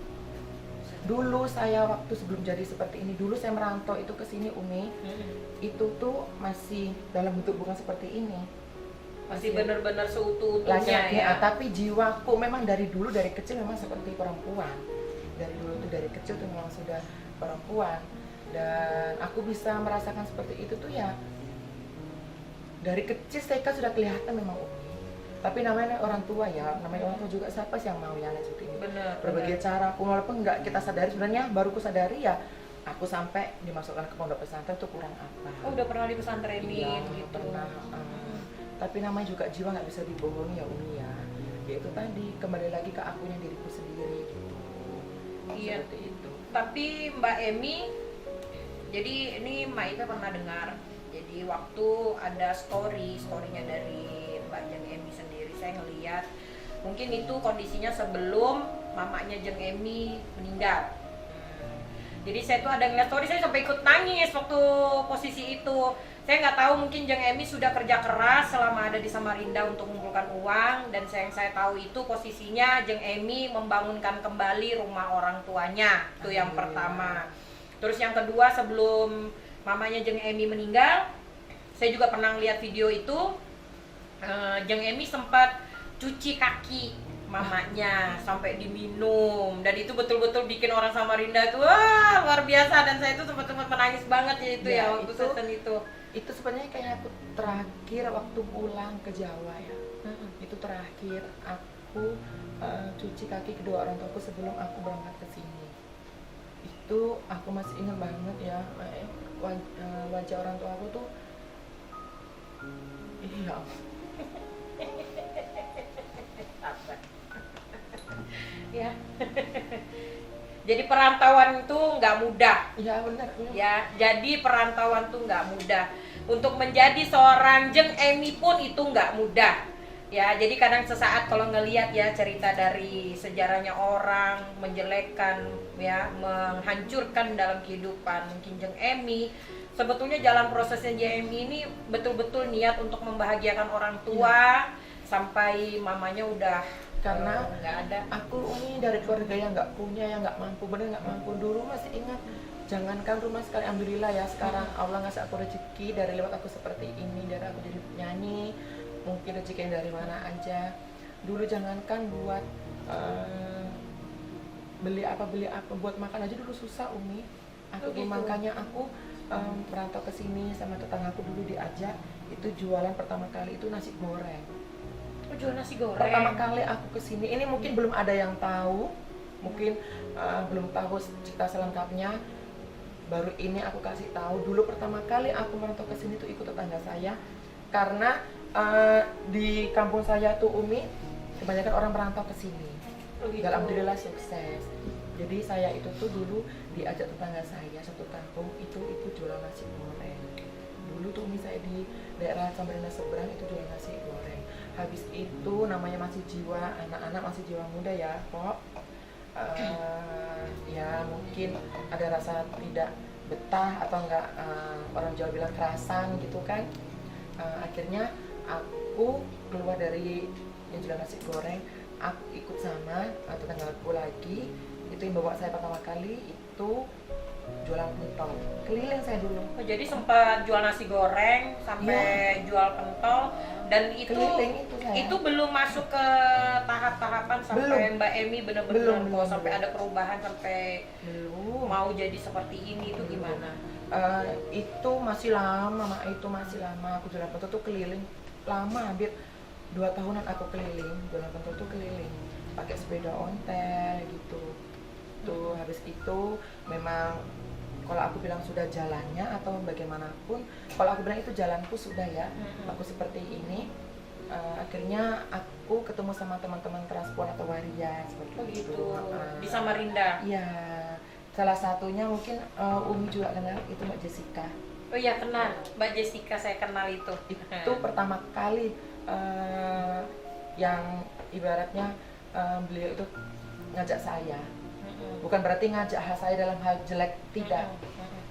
Dulu saya waktu sebelum jadi seperti ini, dulu saya merantau itu ke sini Umi, itu tuh masih dalam bentuk bukan seperti ini. Masih bener-bener seutuh-utuhnya Laki-laki, ya. tapi jiwaku memang dari dulu, dari kecil memang seperti perempuan. Dari dulu tuh dari kecil tuh memang sudah perempuan. Dan aku bisa merasakan seperti itu tuh ya dari kecil TK sudah kelihatan memang Umi. Tapi namanya orang tua ya, namanya orang tua juga siapa sih yang mau ya seperti ini. Bener. Berbagai cara, walaupun nggak kita sadari sebenarnya, baru ku sadari ya aku sampai dimasukkan ke pondok pesantren itu kurang apa. Oh, udah pernah di pesantrenin Iya, gitu. pernah. Tapi namanya juga jiwa nggak bisa dibohongi ya Umi ya. Yaitu tadi kembali lagi ke akunya diriku sendiri gitu. Iya. Seperti itu. Tapi Mbak Emi, jadi ini Mbak Ipe pernah dengar. Jadi waktu ada storynya dari Mbak Jeng Emi sendiri, saya ngeliat mungkin itu kondisinya sebelum mamanya Jeng Emi meninggal. Jadi saya tuh ada ngeliat story, saya sampai ikut nangis waktu posisi itu. Saya nggak tahu, mungkin Jeng Emi sudah kerja keras selama ada di Samarinda untuk mengumpulkan uang, dan yang saya tahu itu posisinya Jeng Emi membangunkan kembali rumah orang tuanya. Itu yang pertama. Terus yang kedua, sebelum mamanya Jeng Emi meninggal, saya juga pernah lihat video itu. Jeng Emi sempat cuci kaki mamanya sampai diminum, dan itu betul-betul bikin orang Samarinda itu wah luar biasa, dan saya itu sempat menangis banget ya itu ya waktu season itu. Itu sebenarnya kayak aku terakhir waktu pulang ke Jawa ya. Itu terakhir aku cuci kaki kedua orang tuaku sebelum aku berangkat ke sini. Itu aku masih ingat banget ya, wajah orang tua aku tuh iya. Ya. Jadi perantauan itu nggak mudah. Ya benar. Ya, jadi perantauan tuh nggak mudah. Untuk menjadi seorang Jeng Emi pun itu nggak mudah. Ya, jadi kadang sesaat kalau ngelihat ya cerita dari sejarahnya orang menjelekkan, ya, menghancurkan dalam kehidupan mungkin Jeng Emi. Sebetulnya jalan prosesnya Jeng Emi ini betul-betul niat untuk membahagiakan orang tua sampai mamanya udah Karena nggak ada. aku ini dari keluarga yang nggak punya, yang nggak mampu, bener nggak mampu. Dulu masih ingat, jangankan rumah sekali, alhamdulillah ya sekarang Allah ngasih aku rezeki dari lewat aku seperti ini, dari aku jadi penyanyi, mungkin rezeki dari mana aja. Dulu jangankan buat beli apa buat makan aja dulu susah Umi. Aku gitu. makanya aku merantau ke sini sama tetanggaku dulu diajak, itu jualan pertama kali itu nasi goreng. Oh, jual nasi goreng. Pertama kali aku kesini, ini mungkin belum ada yang tahu, mungkin belum tahu cerita selengkapnya. Baru ini aku kasih tahu. Dulu pertama kali aku merantau ke sini tuh ikut tetangga saya, karena di kampung saya tuh Umi kebanyakan orang merantau ke sini. Oh, gitu. Alhamdulillah sukses. Jadi saya itu tuh dulu diajak tetangga saya satu kampung itu jualan nasi goreng. Dulu tuh Umi saya di daerah Samarinda seberang itu jualan nasi goreng. Habis itu namanya masih jiwa anak-anak, masih jiwa muda ya kok, ya mungkin ada rasa tidak betah atau enggak, orang Jawa bilang kerasan gitu kan. Akhirnya aku keluar dari yang jualan nasi goreng, aku ikut sama tetanggaku lagi, itu yang bawa saya pertama kali itu jualan pentol, keliling saya dulu. Oh, jadi sempat jual nasi goreng sampai jual pentol, dan itu Keliling itu saya. itu belum masuk ke tahap-tahapan sampai Belum. Mbak Emi benar-benar Belum, sampai belum. ada perubahan sampai Belum. mau jadi seperti ini itu gimana? Itu masih lama, Mak. Itu masih lama. Aku jualan pentol tuh keliling lama, hampir 2 tahunan aku keliling jualan pentol tuh keliling pakai sepeda ontel gitu. Tuh habis itu memang kalau aku bilang sudah jalannya atau bagaimanapun, kalau aku bilang itu jalanku sudah ya, aku seperti ini. Akhirnya aku ketemu sama teman-teman transport atau waria seperti Oh itu. gitu. Di Samarinda. Iya, salah satunya mungkin Umi juga kenal, itu Mbak Jessica. Oh iya, kenal. Mbak Jessica saya kenal itu. Itu pertama kali yang ibaratnya beliau itu ngajak saya. Bukan berarti ngajak saya dalam hal jelek, tidak.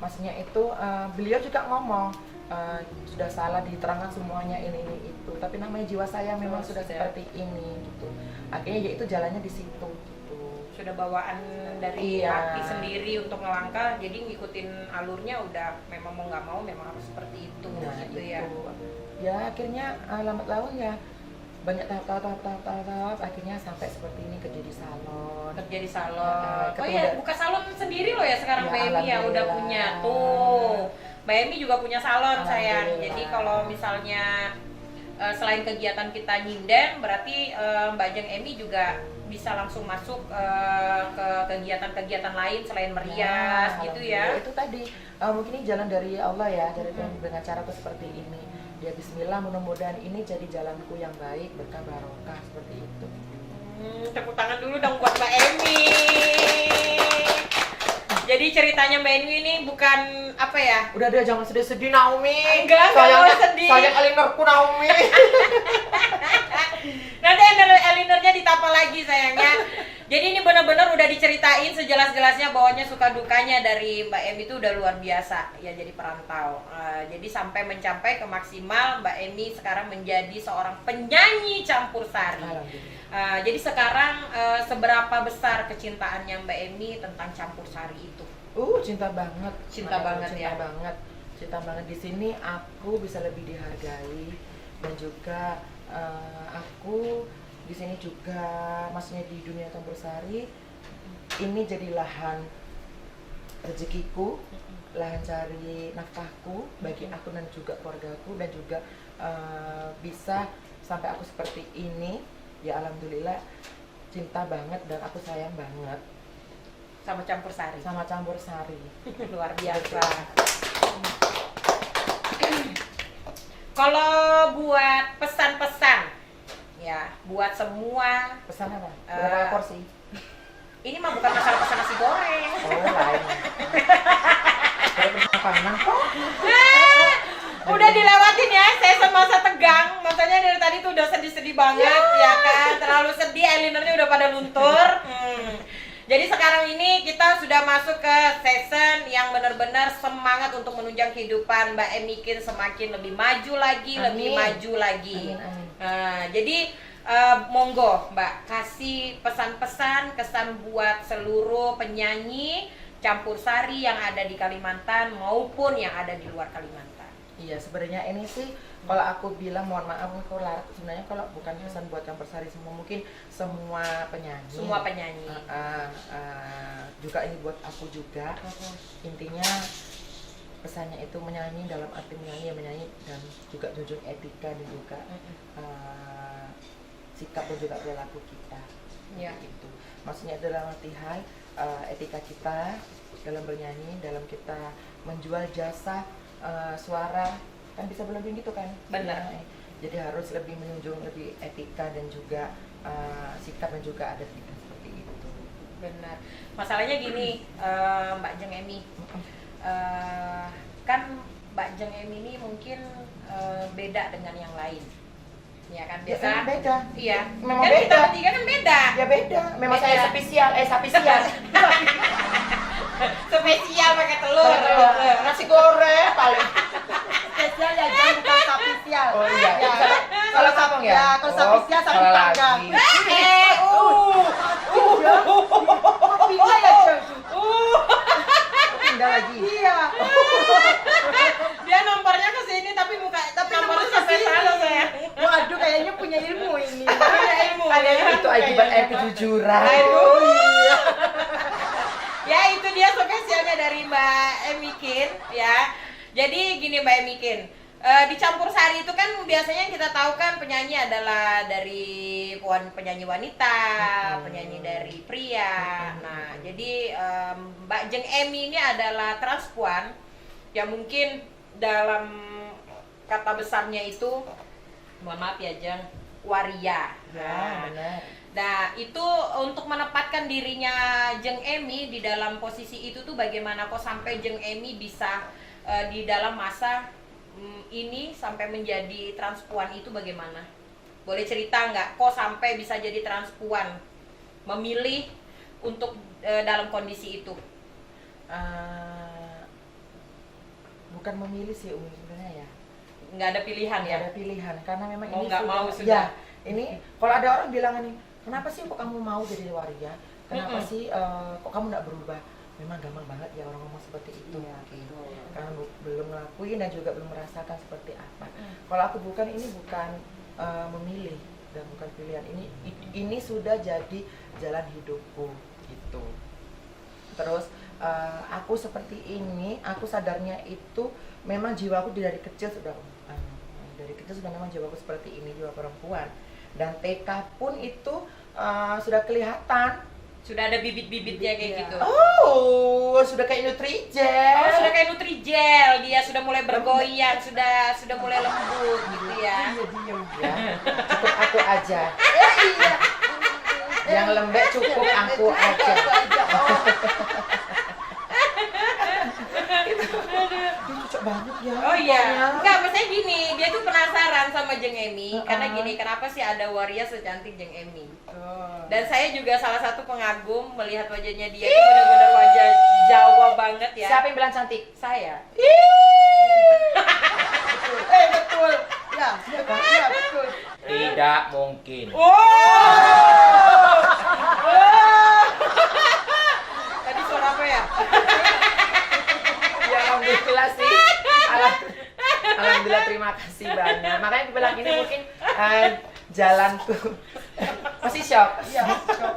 Maksudnya itu beliau juga ngomong sudah salah diterangkan semuanya ini itu, tapi namanya jiwa saya memang sudah seperti ini gitu. Akhirnya ya itu jalannya di situ gitu. Sudah bawaan dari hati sendiri untuk ngelangkah, jadi ngikutin alurnya udah memang mau nggak mau memang harus seperti itu gitu ya. Ya akhirnya lambat laun ya banyak tahap, akhirnya sampai seperti ini, kerja di salon. Kerja di salon. Ya, Oh iya, buka salon sendiri loh ya sekarang Ya, Mbak Emi ya udah alhamdulillah. punya tuh. Mbak Emi juga punya salon sayang. Alhamdulillah. Jadi kalau misalnya selain kegiatan kita nyinden, berarti Mbak Jeng Emi juga bisa langsung masuk ke kegiatan-kegiatan lain selain merias gitu ya. Alhamdulillah. Itu tadi mungkin ini jalan dari Allah ya, dari Tuhan dengan caraku seperti ini. Ya Bismillah, mudah-mudahan ini jadi jalanku yang baik, berkah barokah seperti itu. Tepuk tangan dulu dong buat Mbak Emi. Jadi ceritanya Mbak Emi ini bukan apa ya? Udah deh, jangan sedih-sedih Naomi. Enggak mau sedih. Sayang Elinorku Naomi. Nanti Elinernya ditapa lagi sayangnya. Jadi ini benar-benar udah diceritain sejelas-jelasnya bahwanya suka dukanya dari Mbak Emi itu udah luar biasa ya, jadi perantau. Jadi sampai mencapai ke maksimal Mbak Emi sekarang menjadi seorang penyanyi campur sari. Jadi sekarang seberapa besar kecintaannya Mbak Emi tentang campur sari itu? Cinta banget. Cinta banget ya. Cinta banget. Di sini aku bisa lebih dihargai dan juga aku di sini juga, maksudnya di dunia campur sari ini jadi lahan rezekiku, lahan cari nafkahku bagi aku dan juga keluargaku, dan juga bisa sampai aku seperti ini ya alhamdulillah. Cinta banget dan aku sayang banget Sama campur sari. Luar biasa. Kalau buat pesan-pesan ya, buat semua, pesan apa? Berapa porsi? ini mah bukan masalah pesan nasi goreng. Lain. Makanan kok. Udah dilewatin ya, saya semasa tegang. Makanya dari tadi tuh udah sedih-sedih banget ya kan. Terlalu sedih, eyelinernya udah pada luntur. Jadi sekarang ini kita sudah masuk ke season yang benar-benar semangat untuk menunjang kehidupan Mbak Emikin semakin lebih maju lagi, lebih maju lagi. Amin. Nah, jadi monggo Mbak kasih pesan-pesan kesan buat seluruh penyanyi campur sari yang ada di Kalimantan maupun yang ada di luar Kalimantan. Iya, sebenarnya ini sih kalau aku bilang, mohon maaf aku larat, sebenarnya kalau bukan pesan buat campur sari semua, mungkin semua penyanyi. Semua penyanyi. Juga ini buat aku juga. Intinya pesannya itu menyanyi dalam arti menyanyi dan juga junjung etika dan juga sikap dan juga perilaku kita. Ya. Gitu. Maksudnya dalam arti etika kita dalam bernyanyi, dalam kita menjual jasa suara, kan bisa berlebih gitu kan. Benar. Ya, jadi harus lebih menunjung lebih etika dan juga sikap dan juga adat kita seperti itu. Benar. Masalahnya gini, Mbak Jeng Emi, kan Mbak Jeng Emi ini mungkin beda dengan yang lain, ya kan? Biasa. Ya, beda. Iya. Memang kan beda. kita bertiga kan beda. Ya beda. Memang Beda. saya spesial. Spesial pakai telur. Nasi goreng paling. Spesial ya, jangan bukan spesial. Oh iya. Ya. Kalau sabung ya. Ya, kalau spesial saling salah panggang. lagi. Pindah ya, Jeng. Pindah lagi. Iya. Dia nomornya ke sini tapi nomornya nomornya sampai ke sana sini. saya. Waduh, kayaknya punya ilmu ini. Punya ilmu. Itu akibat kejujuran. Aduh. Ya itu dia spesialnya dari Mbak Emikin ya. Jadi gini Mbak Emikin, di campur sari itu kan biasanya kita tahu kan penyanyi adalah dari penyanyi wanita, penyanyi dari pria. Nah jadi Mbak Jeng Emi ini adalah transpuan yang mungkin dalam kata besarnya itu, mohon maaf ya Jeng, waria. Ya, benar. Nah, itu untuk menempatkan dirinya Jeng Emi di dalam posisi itu tuh bagaimana kok sampai Jeng Emi bisa di dalam masa ini sampai menjadi transpuan itu bagaimana? Boleh cerita nggak kok sampai bisa jadi transpuan? Memilih untuk dalam kondisi itu? Bukan memilih sih Umi sebenarnya ya. Nggak ada pilihan ya? Nggak ada pilihan karena memang Mau ini nggak mau Ya, sudah. ini kalau ada orang bilang ini, kenapa sih kok kamu mau jadi waria? Kenapa sih kok kamu nggak berubah? Memang gampang banget ya orang ngomong seperti itu. Karena belum ngelakuin dan juga belum merasakan seperti apa. Kalau aku ini bukan memilih dan bukan pilihan. Ini sudah jadi jalan hidupku gitu. Terus aku seperti ini, aku sadarnya itu memang jiwaku dari kecil sudah dari kecil sudah memang jiwaku seperti ini, jiwa perempuan. Dan TK pun itu sudah kelihatan. Sudah ada bibit-bibitnya kayak Iya. gitu. Oh, sudah kayak Nutrijel. Oh, sudah kayak Nutrijel, dia sudah mulai bergoyang, sudah mulai lembut gitu ya. Iya, diem ya. Cukup aku aja. Iya. Yang lembek cukup aku aja. Dia cocok banget ya. Oh iya, pokoknya. enggak, maksudnya gini, dia tuh penasaran sama Jeng Emi karena gini, kenapa sih ada waria secantik Jeng Emi? Dan saya juga salah satu pengagum melihat wajahnya dia itu benar-benar wajah Jawa banget ya. Siapa yang bilang cantik? Saya. Betul. Ya, iya betul. Tidak mungkin. Tadi suara apa ya? Ya alhamdulillah sih. Alhamdulillah, terima kasih banyak. Makanya aku bilang ini mungkin jalan tuh masih shock. Iya, shock.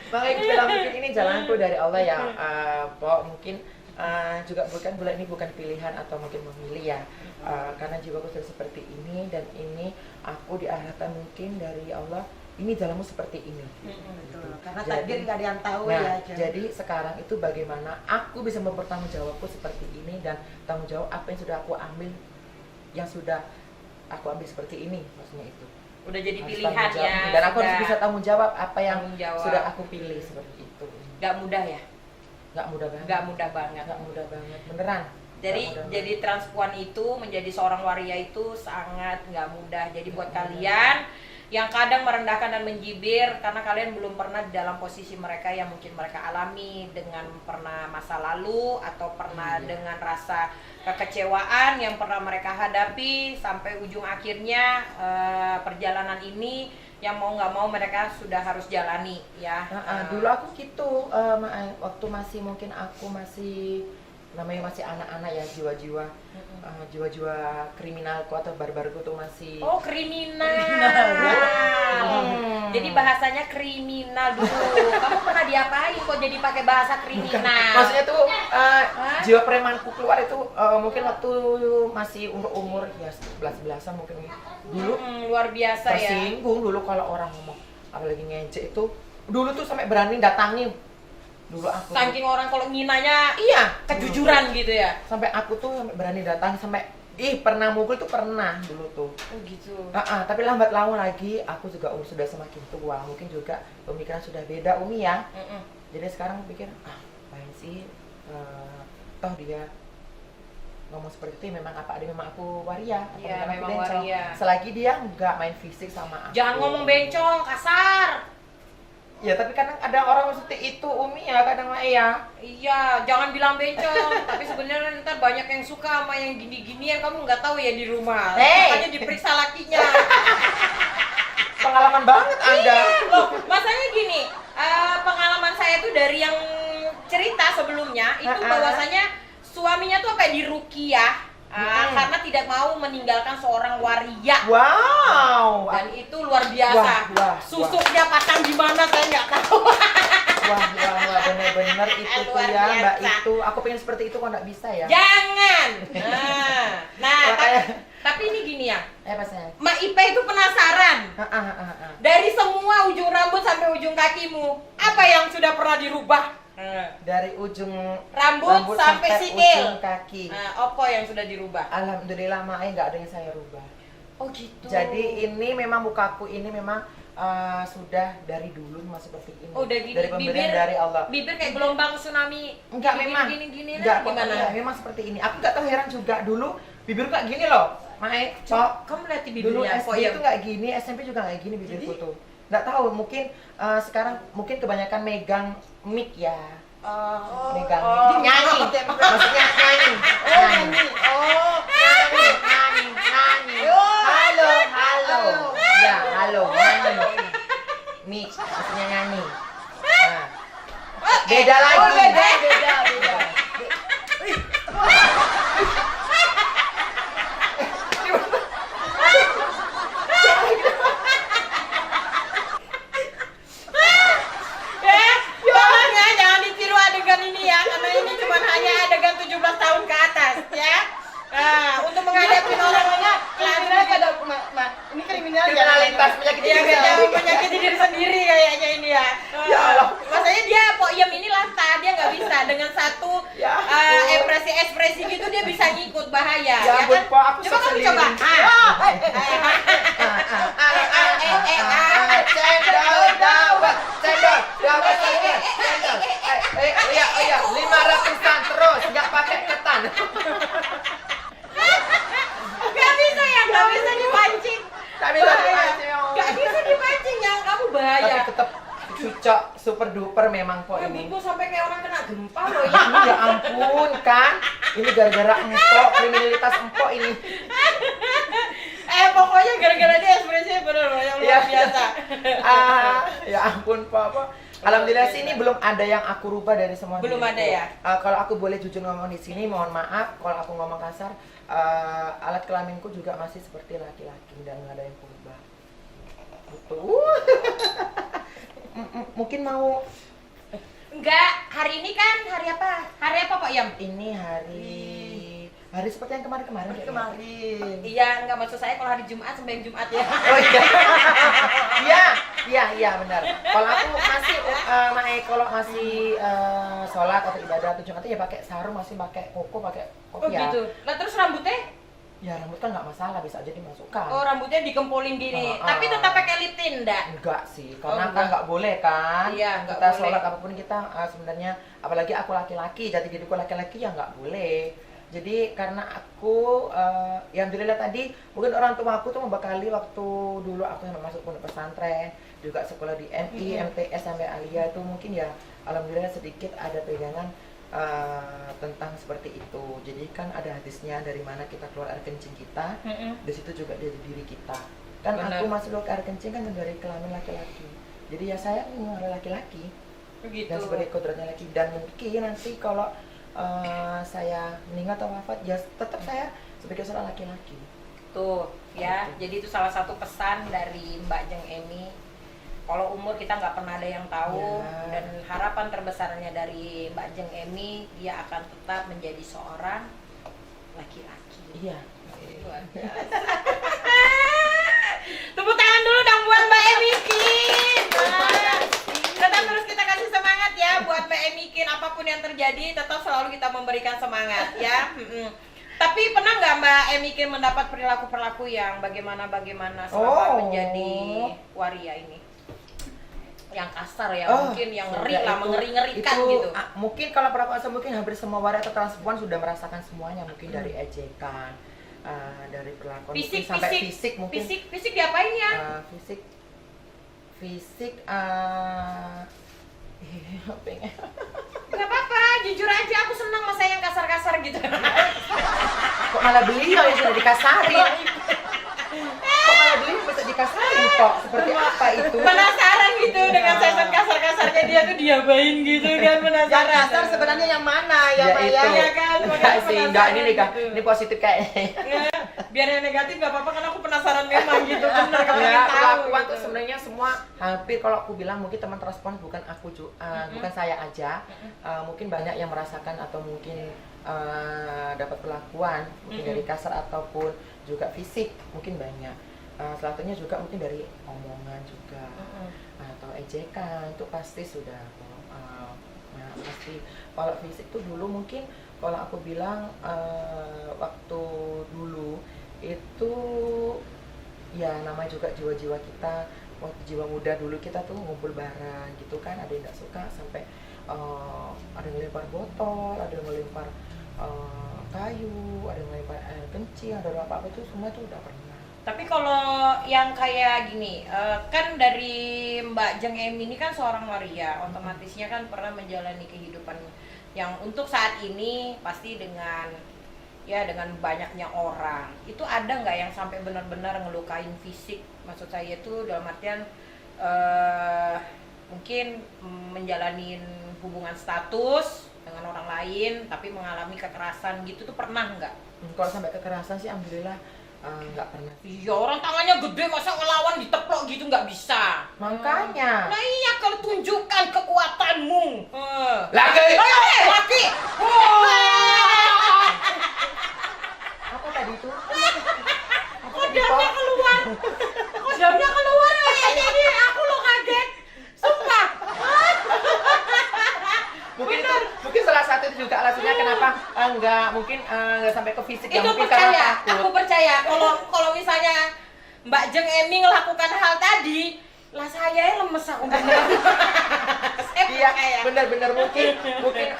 Makanya aku bilang mungkin ini jalanku dari Allah ya. Pok mungkin juga bukan ini bukan pilihan atau mungkin memilih ya. Karena jiwaku sudah seperti ini dan ini aku diarahkan mungkin dari Allah. Ini jalanmu seperti ini. Betul. Karena Jadi- takdir nggak ada yang tahu Nah, ya. Jen. jadi sekarang itu bagaimana aku bisa mempertanggungjawabku seperti ini dan tanggung jawab apa yang sudah aku ambil, yang sudah aku ambil seperti ini, maksudnya itu. Udah jadi Harus pilihan tanggung jawab. ya. Dan aku harus sudah. bisa tanggung jawab apa yang Tanggung jawab. sudah aku pilih seperti itu. Gak mudah ya? Nggak mudah banget. Gak mudah banget. Nggak mudah banget, beneran. Jadi Nggak mudah jadi transpuan itu menjadi seorang waria itu sangat nggak mudah. Jadi buat kalian yang kadang merendahkan dan menjibir karena kalian belum pernah di dalam posisi mereka yang mungkin mereka alami dengan pernah masa lalu atau pernah dengan rasa kekecewaan yang pernah mereka hadapi sampai ujung akhirnya perjalanan ini yang mau nggak mau mereka sudah harus jalani ya. Dulu aku gitu, waktu masih mungkin aku masih namanya masih anak-anak ya, jiwa-jiwa jiwa-jiwa kriminalku atau barbarku tuh masih. Oh, kriminal. Jadi bahasanya kriminal dulu. Kamu pernah diapain kok jadi pakai bahasa kriminal? Maksudnya tuh jiwa premanku keluar itu mungkin waktu masih umur ya 11-11an mungkin dulu. Luar biasa ya. Tersinggung dulu kalau orang ngomong apalagi ngejek itu, dulu tuh sampai berani datangi dulu aku. Saking orang kalau nginanya Iya, kejujuran gitu ya. sampai aku tuh sampai berani datang sampai pernah mukul tuh pernah dulu tuh. Oh gitu. Tapi lambat laun lagi aku juga sudah semakin tua, mungkin juga pemikiran sudah beda Umi ya. Jadi sekarang pikir main sih toh dia ngomong seperti itu memang apa ada memang aku waria. Iya, Aku memang bencong. waria. Selagi dia nggak main fisik sama aku. Jangan ngomong bencong, kasar. Ya tapi kadang ada orang seperti itu Umi ya kadang lah ya. Iya, jangan bilang bencong. Tapi sebenarnya ntar banyak yang suka sama yang gini-ginian. Kamu nggak tahu ya di rumah. Hey. Makanya diperiksa lakinya. Pengalaman banget Anda. Loh, masanya gini, pengalaman saya tuh dari yang cerita sebelumnya itu bahwasanya suaminya tuh apa diruqyah karena tidak mau meninggalkan seorang waria. Wow. Dan itu luar biasa. Wah. Susuknya pasang di mana saya nggak tahu. Wah, bener-bener itu tuh Luar ya Mbak biasa. itu. Aku pengen seperti itu kok nggak bisa ya. Jangan. Nah, Makanya- tapi ini gini ya. Apa saya? Mak Ipe itu penasaran. Dari semua ujung rambut sampai ujung kakimu, apa yang sudah pernah dirubah? Dari ujung Rambut sampai sikil. ujung kaki. Apa yang sudah dirubah? Alhamdulillah Mae nggak ada yang saya rubah. Oh gitu. Jadi ini memang mukaku ini memang sudah dari dulu memang seperti ini. Oh, udah gini, dari pemberian dari Allah. Bibir kayak gelombang tsunami. Enggak memang. Gini Enggak kok, gimana? enggak, memang seperti ini. Aku nggak tahu heran juga dulu bibirku kayak gini loh. Mae, Cok. Kamu lihat di Dulu bibirnya. SD itu nggak gini, SMP juga nggak gini bibirku tuh. Nggak tahu, mungkin sekarang mungkin kebanyakan megang mic ya. Megang mic. Nyanyi, maksudnya nyanyi. Nyanyi. Nyanyi. Halo. Ya, halo, nyanyi. Mic, maksudnya nyanyi. Nah. Beda lagi. Beda. Tolong ya, jangan ditiru adegan ini kriminalitas menyakiti Iya, diri kayaknya sendiri. menyakiti diri sendiri kayaknya ini ya. Ya Allah. Maksudnya dia Poiem ini lata, dia nggak bisa dengan satu Ya ampun. ekspresi gitu dia bisa ngikut bahaya. Ya ampun, Pak, aku Coba kamu sendiri. coba. Cendol dawet, cendol dawet, cendol. Iya, 500-an terus, nggak pakai ketan. Gak bisa ya, gak bisa dipancing. Nggak bisa Bahaya. dipancing, ya Allah. Gak bisa dipancing ya, kamu bahaya. Tapi tetap cucok super duper memang kok ini. Rambutmu sampai kayak orang kena gempa loh ya. Ya ampun kan, ini gara-gara empok, kriminalitas empok ini. Pokoknya gara-gara dia ekspresinya bener loh, yang luar Iya. biasa. Ya ampun Papa. Alhamdulillah sih ini belum ada yang aku rubah dari semua Belum diriku. ada ya? Kalau aku boleh jujur ngomong di sini, mohon maaf kalau aku ngomong kasar. Alat kelaminku juga masih seperti laki-laki dan nggak ada yang berubah. Betul. Mungkin mau Enggak, hari ini kan hari apa? Hari apa Pak Yam? ini hari seperti yang kemarin-kemarin. kayaknya. Kemarin. Iya, enggak maksud saya kalau hari Jumat sembahyang Jumat ya. Oh iya benar. Kalau aku masih kalau masih sholat atau ibadah tujuan ya pakai sarung, masih pakai koko, pakai Oh kopiah. gitu. Nah terus rambutnya? Ya rambut kan nggak masalah, bisa aja dimasukkan. Oh rambutnya dikempolin gini. Tapi tetap pakai lip tint enggak? Enggak sih, Oh, karena kan enggak. nggak boleh kan. Iya, nggak kita boleh. sholat apapun kita sebenarnya, apalagi aku laki-laki, jati diriku laki-laki ya nggak boleh. Jadi karena aku, ya alhamdulillah tadi mungkin orang tua aku tuh membekali waktu dulu aku yang masuk pondok pesantren, juga sekolah di MI, MTS sampai Alia itu mungkin ya alhamdulillah sedikit ada pegangan tentang seperti itu. Jadi kan ada hadisnya dari mana kita keluar air kencing kita, di situ juga dari diri kita. Kan Benar. aku masuk ke air kencing kan dari kelamin laki-laki. Jadi ya saya ada laki-laki Begitu. dan sebagai kodratnya laki, dan mungkin nanti kalau saya meninggal atau wafat ya tetap saya sebagai seorang laki-laki. Tuh ya, jadi itu salah satu pesan dari Mbak Jeng Emi. Kalau umur kita nggak pernah ada yang tahu, Ya. dan harapan terbesarnya dari Mbak Jeng Emi, dia akan tetap menjadi seorang laki-laki. Iya. Luar biasa. Tepuk tangan dulu dong buat Mbak Emikin. Tetap terus kita kasih semangat ya buat Mbak Emikin, apapun yang terjadi tetap selalu kita memberikan semangat ya. Tapi pernah nggak Mbak Emikin mendapat perilaku-perilaku yang bagaimana selama menjadi waria ini? Yang kasar ya, mungkin yang ngeri lah, mengeri-ngerikan gitu. Mungkin kalau perempuan mungkin hampir semua waria atau transpuan sudah merasakan semuanya, mungkin dari ejekan, dari perlakuan mungkin sampai fisik mungkin. Fisik diapain ya? Fisik pengen. Gak apa-apa, jujur aja aku senang sama saya yang kasar-kasar gitu. Kok malah beliau yang sudah dikasarin? Kok malah beliau bisa dikasarin kok? Seperti apa itu? Penasaran gitu dengan sesat kasar-kasarnya dia tuh diapain gitu kan, Yang penasaran. kasar sebenarnya yang mana ya, Ya Pak itu. ya? Iya kan, Enggak makanya sih, enggak penasaran ini nih gitu. ini positif kayaknya. Ya, biar yang negatif gak apa-apa karena aku penasaran memang gitu, bener kan Ya, pengen tahu perlakuan gitu. tuh sebenarnya semua hampir kalau aku bilang mungkin teman respon bukan aku bukan saya aja, mungkin banyak yang merasakan atau mungkin dapat perlakuan mungkin dari kasar ataupun juga fisik mungkin banyak. Salah satunya juga mungkin dari omongan juga atau ejekan itu pasti sudah pasti. Kalau fisik tuh dulu mungkin kalau aku bilang waktu dulu itu ya namanya juga jiwa-jiwa kita waktu jiwa muda dulu kita tuh ngumpul bareng gitu kan, ada yang nggak suka sampai ada yang ngelempar botol, ada yang ngelempar kayu, ada yang ngelempar air kencing, ada apa-apa itu semua tuh udah pernah. Tapi kalau yang kayak gini, kan dari Mbak Jeng Emi ini kan seorang waria, otomatisnya kan pernah menjalani kehidupan yang untuk saat ini pasti dengan banyaknya orang. Itu ada nggak yang sampai benar-benar ngelukain fisik? Maksud saya itu dalam artian mungkin menjalani hubungan status dengan orang lain, tapi mengalami kekerasan gitu tuh pernah nggak? Kalau sampai kekerasan sih alhamdulillah nggak pernah. Iya, orang tangannya gede, masa ngelawan diteplok gitu nggak bisa. Makanya. Nah iya, kalau tunjukkan kekuatanmu. Lagi. Laki. Apa tadi itu? Kodamnya keluar. nggak mungkin nggak sampai ke fisik ya, Itu mungkin karena percaya, takut. aku percaya. Kalau misalnya Mbak Jeng Emi melakukan hal tadi, lah saya lemes aku bener. Saya Iya, percaya. benar-benar mungkin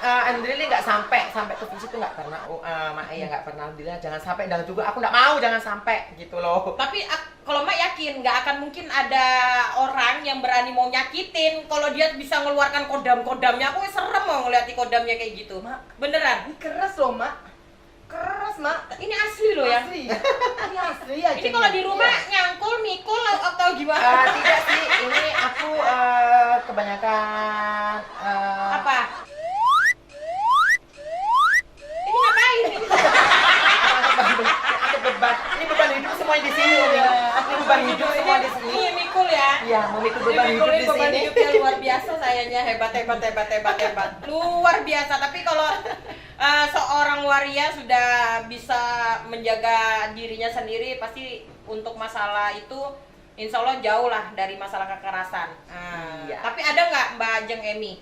Andri nggak sampai ke fisik itu nggak pernah, Mak ya nggak pernah, alhamdulillah jangan sampai, dan juga aku nggak mau jangan sampai gitu loh. Tapi kalau Mak yakin nggak akan mungkin ada orang yang berani mau nyakitin kalau dia bisa mengeluarkan kodam-kodamnya. Aku serem mau ngeliat kodamnya kayak gitu. Mak. Beneran. Ini keras loh, Mak. Keras, Mak. Ini asli loh ya. Asli. Ini asli ya. Ini kalau di rumah nyangkul, mikul atau gimana? Tidak sih, ini aku kebanyakan Apa? Ini ngapain? ada beban. Ini beban hidup semua di sini, Umi. Ini beban hidup semua di sini. Ini mikul ya. Iya, memikul beban hidup di beban sini. hidupnya luar biasa, sayangnya hebat. Luar biasa. Tapi kalau seorang waria sudah bisa menjaga dirinya sendiri, pasti untuk masalah itu insya Allah jauh lah dari masalah kekerasan. Iya. Tapi ada nggak Mbak Jeng Emi?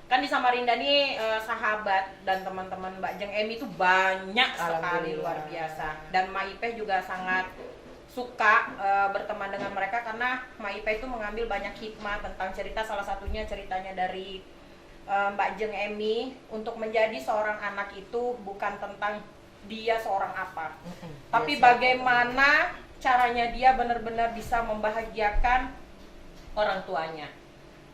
Kan di Samarinda nih sahabat dan teman-teman Mbak Jeng Emi itu banyak sekali, Alhamdulillah. luar biasa. Dan Ma Ipeh juga sangat suka berteman dengan mereka karena Ma Ipeh itu mengambil banyak hikmah tentang cerita, salah satunya ceritanya dari Mbak Jeng Emi. Untuk menjadi seorang anak itu bukan tentang dia seorang apa, tapi bagaimana caranya dia benar-benar bisa membahagiakan orang tuanya,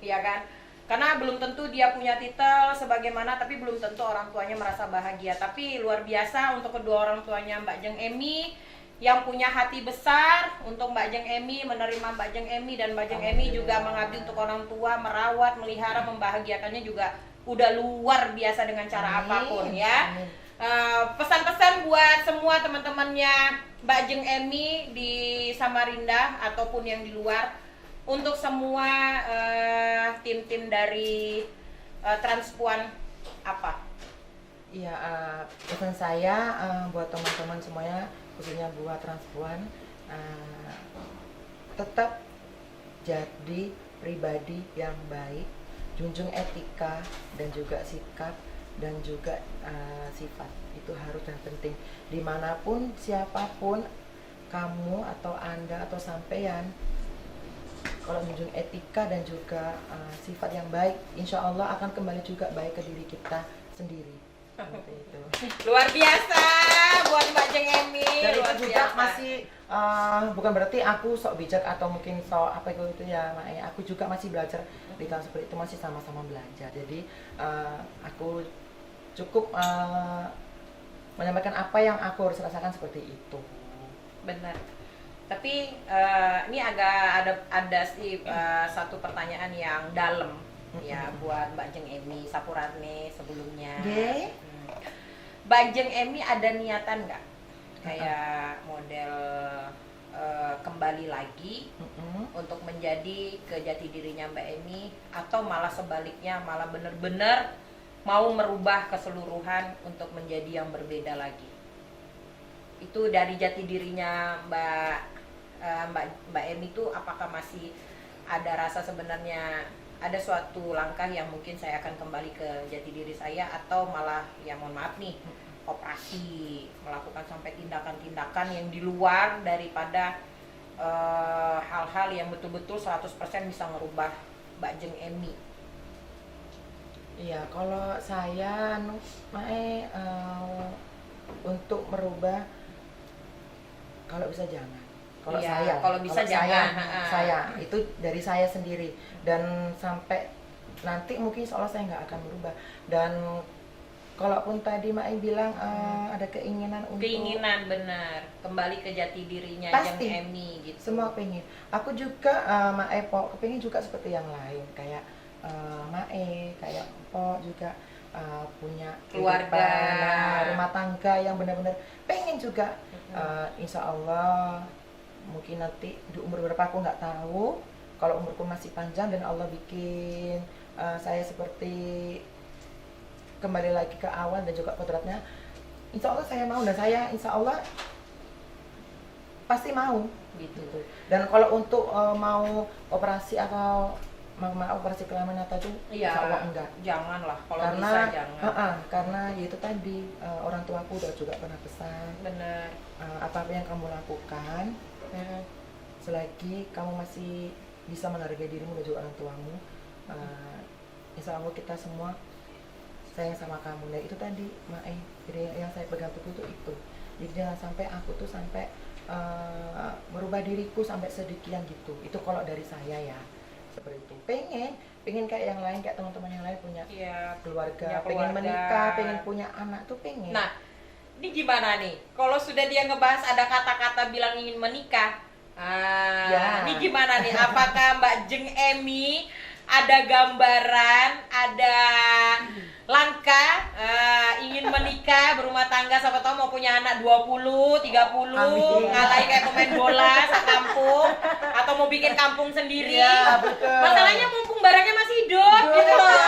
iya kan? Karena belum tentu dia punya titel sebagaimana, tapi belum tentu orang tuanya merasa bahagia. Tapi luar biasa untuk kedua orang tuanya Mbak Jeng Emi yang punya hati besar untuk Mbak Jeng Emi, menerima Mbak Jeng Emi, dan Mbak Jeng Emi juga mengabdi untuk orang tua, merawat, melihara, membahagiakannya juga udah luar biasa dengan cara apapun ya. Pesan-pesan buat semua teman-temannya Mbak Jeng Emi di Samarinda ataupun yang di luar, untuk semua tim-tim dari Transpuan apa? Iya, pesan saya buat teman-teman semuanya, khususnya buat Transpuan, tetap jadi pribadi yang baik, junjung etika dan juga sikap dan juga sifat, itu harus dan penting. Dimanapun, siapapun kamu atau Anda atau sampean, kalau junjung etika dan juga sifat yang baik, insya Allah akan kembali juga baik ke diri kita sendiri. Seperti itu. Luar biasa buat Mbak Jeng Emi. Dan luar itu juga biasa. masih bukan berarti aku sok bijak atau mungkin sok apa itu ya, Mak. Aku juga masih belajar di tahun seperti itu, masih sama-sama belajar. Jadi aku cukup menyampaikan apa yang aku harus rasakan seperti itu. Benar. Tapi ini agak ada sih satu pertanyaan yang dalam ya buat Mbak Jeng Emi Sapurane sebelumnya. Oke. Mbak Jeng Emi ada niatan nggak kayak model kembali lagi untuk menjadi ke jati dirinya Mbak Emi, atau malah sebaliknya, malah bener-bener mau merubah keseluruhan untuk menjadi yang berbeda lagi? Itu dari jati dirinya Mbak Emi itu apakah masih ada rasa sebenarnya ada suatu langkah yang mungkin saya akan kembali ke jati diri saya, atau malah ya mohon maaf nih operasi, melakukan sampai tindakan-tindakan yang di luar daripada hal-hal yang betul-betul 100% bisa merubah Mbak Jeng Emi? Iya, kalau saya untuk merubah, kalau bisa jangan. Kalau Iya, kalau bisa jangan. Saya itu dari saya sendiri, dan sampai nanti mungkin seolah saya nggak akan berubah. Dan kalaupun tadi Mai bilang ada keinginan untuk benar kembali ke jati dirinya Pasti. Jeng Emi gitu. semua pengen. Aku juga Mae kepingin juga seperti yang lain, kayak Mae, kayak Po juga punya Keluarga. kehidupan, rumah tangga yang benar-benar pengen juga. Insya Allah mungkin nanti di umur berapa aku nggak tahu. Kalau umurku masih panjang dan Allah bikin saya seperti kembali lagi ke awal dan juga kodratnya, insya Allah saya mau, dan saya insya Allah pasti mau gitu. Dan kalau untuk mau operasi atau mama operasi kelamin atau itu Iya. insya Allah enggak. Janganlah kalau Karena bisa jangan. karena ya itu tadi orang tuaku udah juga pernah pesan Bener. apa-apa yang kamu lakukan selagi kamu masih bisa menghargai dirimu dan juga orang tuamu, insya Allah kita semua sayang sama kamu. Nah itu tadi Mae, jadi yang saya pegang teguh itu. Jadi jangan sampai aku tuh sampai merubah diriku sampai sedemikian gitu. Itu kalau dari saya ya seperti itu. Pengen kayak yang lain, kayak teman-teman yang lain punya Iya. keluarga, Punya pengen keluarga. menikah, pengen punya anak tuh pengen. Nah, ini gimana nih? Kalau sudah dia ngebahas ada kata-kata bilang ingin menikah, Ya. ini gimana nih? Apakah Mbak Jeng Emi ada gambaran, ada langkah ingin menikah, berumah tangga, siapa tahu mau punya anak 20, 30, Amin. ngalahin kayak pemain bola sekampung, atau mau bikin kampung sendiri. Iya, betul. Masalahnya mumpung barangnya masih hidup gitu loh.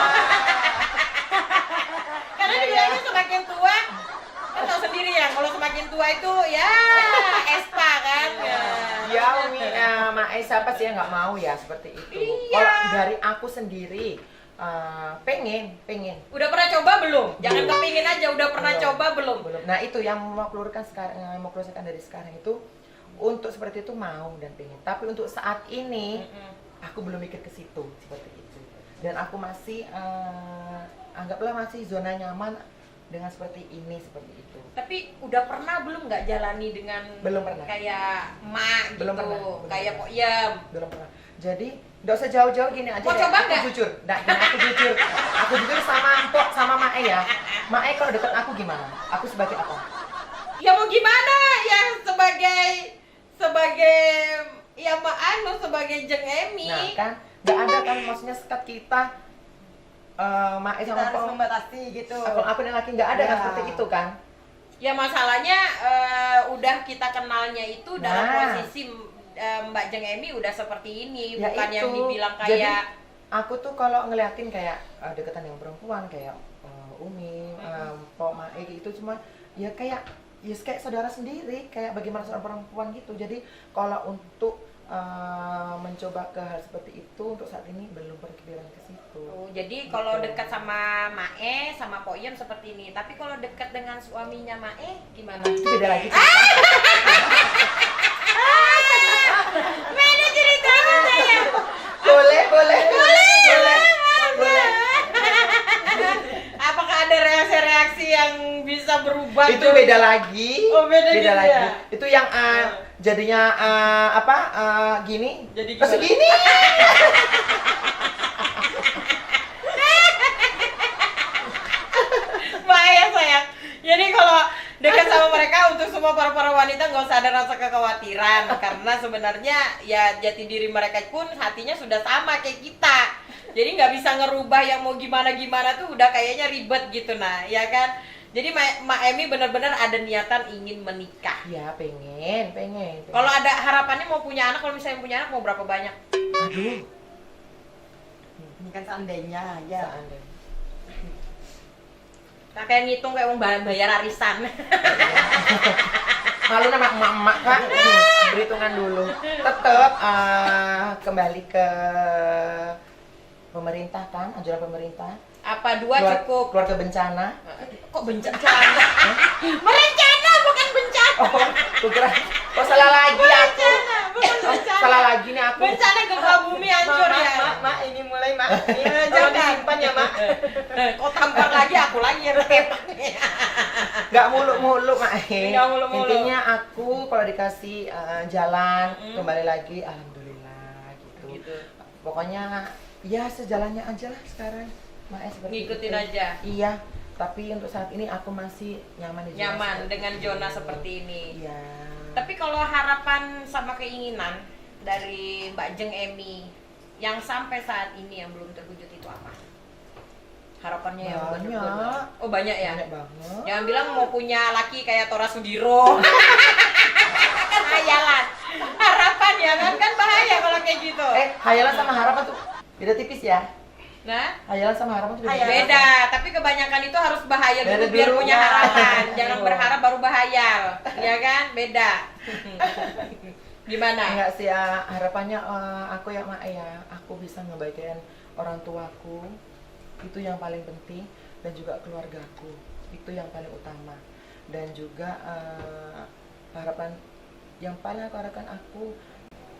Karena dibilangnya semakin tua, kan tahu sendiri ya, kalau semakin tua itu ya espa kan. Ya, Umi, Mae siapa sih yang nggak mau ya seperti itu. Iya. Kalau dari aku sendiri pengen. Udah pernah coba belum? Jangan kepingin aja, udah pernah Belum. coba belum? Belum. Nah itu yang mau keluarkan sekarang, mau keluarkan dari sekarang itu untuk seperti itu mau dan pengen. Tapi untuk saat ini aku belum mikir ke situ seperti itu. Dan aku masih anggaplah masih zona nyaman dengan seperti ini seperti itu. Tapi udah pernah belum nggak jalani dengan Belum pernah. kayak emak Belum gitu, pernah, belum kayak pernah. kok Yam. Belum pernah. Jadi nggak usah jauh-jauh gini aja. Mau deh. coba Aku nggak? jujur. Nah, gini, aku jujur. Aku jujur sama Mpok sama Mae ya. Mae kalau deket aku gimana? Aku sebagai apa? Ya mau gimana ya sebagai ya Mbak Anu sebagai Jeng Emi. Nah kan nggak ada kan maksudnya sekat kita Mae Kita sama harus Mpok. membatasi gitu. Kalau aku dan laki nggak ada kan Ya. seperti itu kan? Ya masalahnya udah kita kenalnya itu dalam Nah. posisi Mbak Jeng Emi udah seperti ini, Ya bukan yang itu. dibilang Jadi, kayak aku tuh kalau ngeliatin kayak deketan yang perempuan kayak Umi, Mpok, Mae itu cuma ya kayak saudara sendiri, kayak bagaimana seorang perempuan gitu. Jadi kalau untuk mencoba ke hal seperti itu untuk saat ini belum berpikiran ke situ. jadi kalau Gitu. dekat sama Mae sama Poyem seperti ini, tapi kalau dekat dengan suaminya Mae gimana? Itu beda lagi cerita. Beda ceritanya saya. boleh. Apakah ada reaksi-reaksi yang bisa berubah? Itu beda lagi. Oh, beda gitu lagi. ya? Itu yang jadinya gini. Jadi Terus gimana? gini. Bahaya sayang. Jadi kalau dekat sama mereka untuk semua para wanita nggak usah ada rasa kekhawatiran karena sebenarnya ya jati diri mereka pun hatinya sudah sama kayak kita. Jadi nggak bisa ngerubah yang mau gimana tuh udah kayaknya ribet gitu nah, ya kan? Jadi Mak Emi benar-benar ada niatan ingin menikah. Ya pengen. Kalau ada harapannya mau punya anak, kalau misalnya punya anak mau berapa banyak? aduh. Ini kan seandainya aja. Seandainya. Nah, kayak ngitung kayak mau bayar arisan. Malu nama emak-emak kan. Berhitungan dulu. Tetap kembali ke pemerintah kan, anjuran pemerintah. Apa dua cukup? Keluarga bencana. Kok bencana? Merencana bukan bencana. Oh, kira kok salah lagi aku. Bencana, bukan bencana. Salah lagi nih aku. Bencana gempa bumi hancur ya. Mak, ini mulai mak. Ya, Tolong jangan. disimpan ya mak. Kok tampar lagi aku lagi yang repot. Gak muluk-muluk Mak. Nggak muluk-muluk. Intinya aku kalau dikasih jalan Mm-mm. kembali lagi alhamdulillah gitu. Gitu. Pokoknya ya sejalannya aja lah sekarang. Mak seperti Ngikutin itu. aja. Iya, tapi untuk saat ini aku masih nyaman di zona Nyaman seperti dengan ini. zona seperti ini. Iya. Tapi kalau harapan sama keinginan dari Mbak Jeng Emi yang sampai saat ini yang belum terwujud itu apa? Harapannya yang Banyak. bener-bener. Oh banyak ya? Banyak banget. Jangan bilang mau punya laki kayak Tora Sudiro. Kan hayalan. Harapan ya kan bahaya kalau kayak gitu. Hayalan sama harapan tuh beda tipis ya. Nah, Hayalan sama harapan tuh beda. beda. Tapi kebanyakan itu harus bahaya dulu Beda biar dulu. punya harapan. Jangan Iya. berharap baru bahayal. Ya kan? Beda. Gimana? Enggak sih ya, harapannya aku ya Mak ya, aku bisa ngebahagiain orang tuaku, itu yang paling penting, dan juga keluargaku, itu yang paling utama. Dan juga harapan yang paling aku harapkan, aku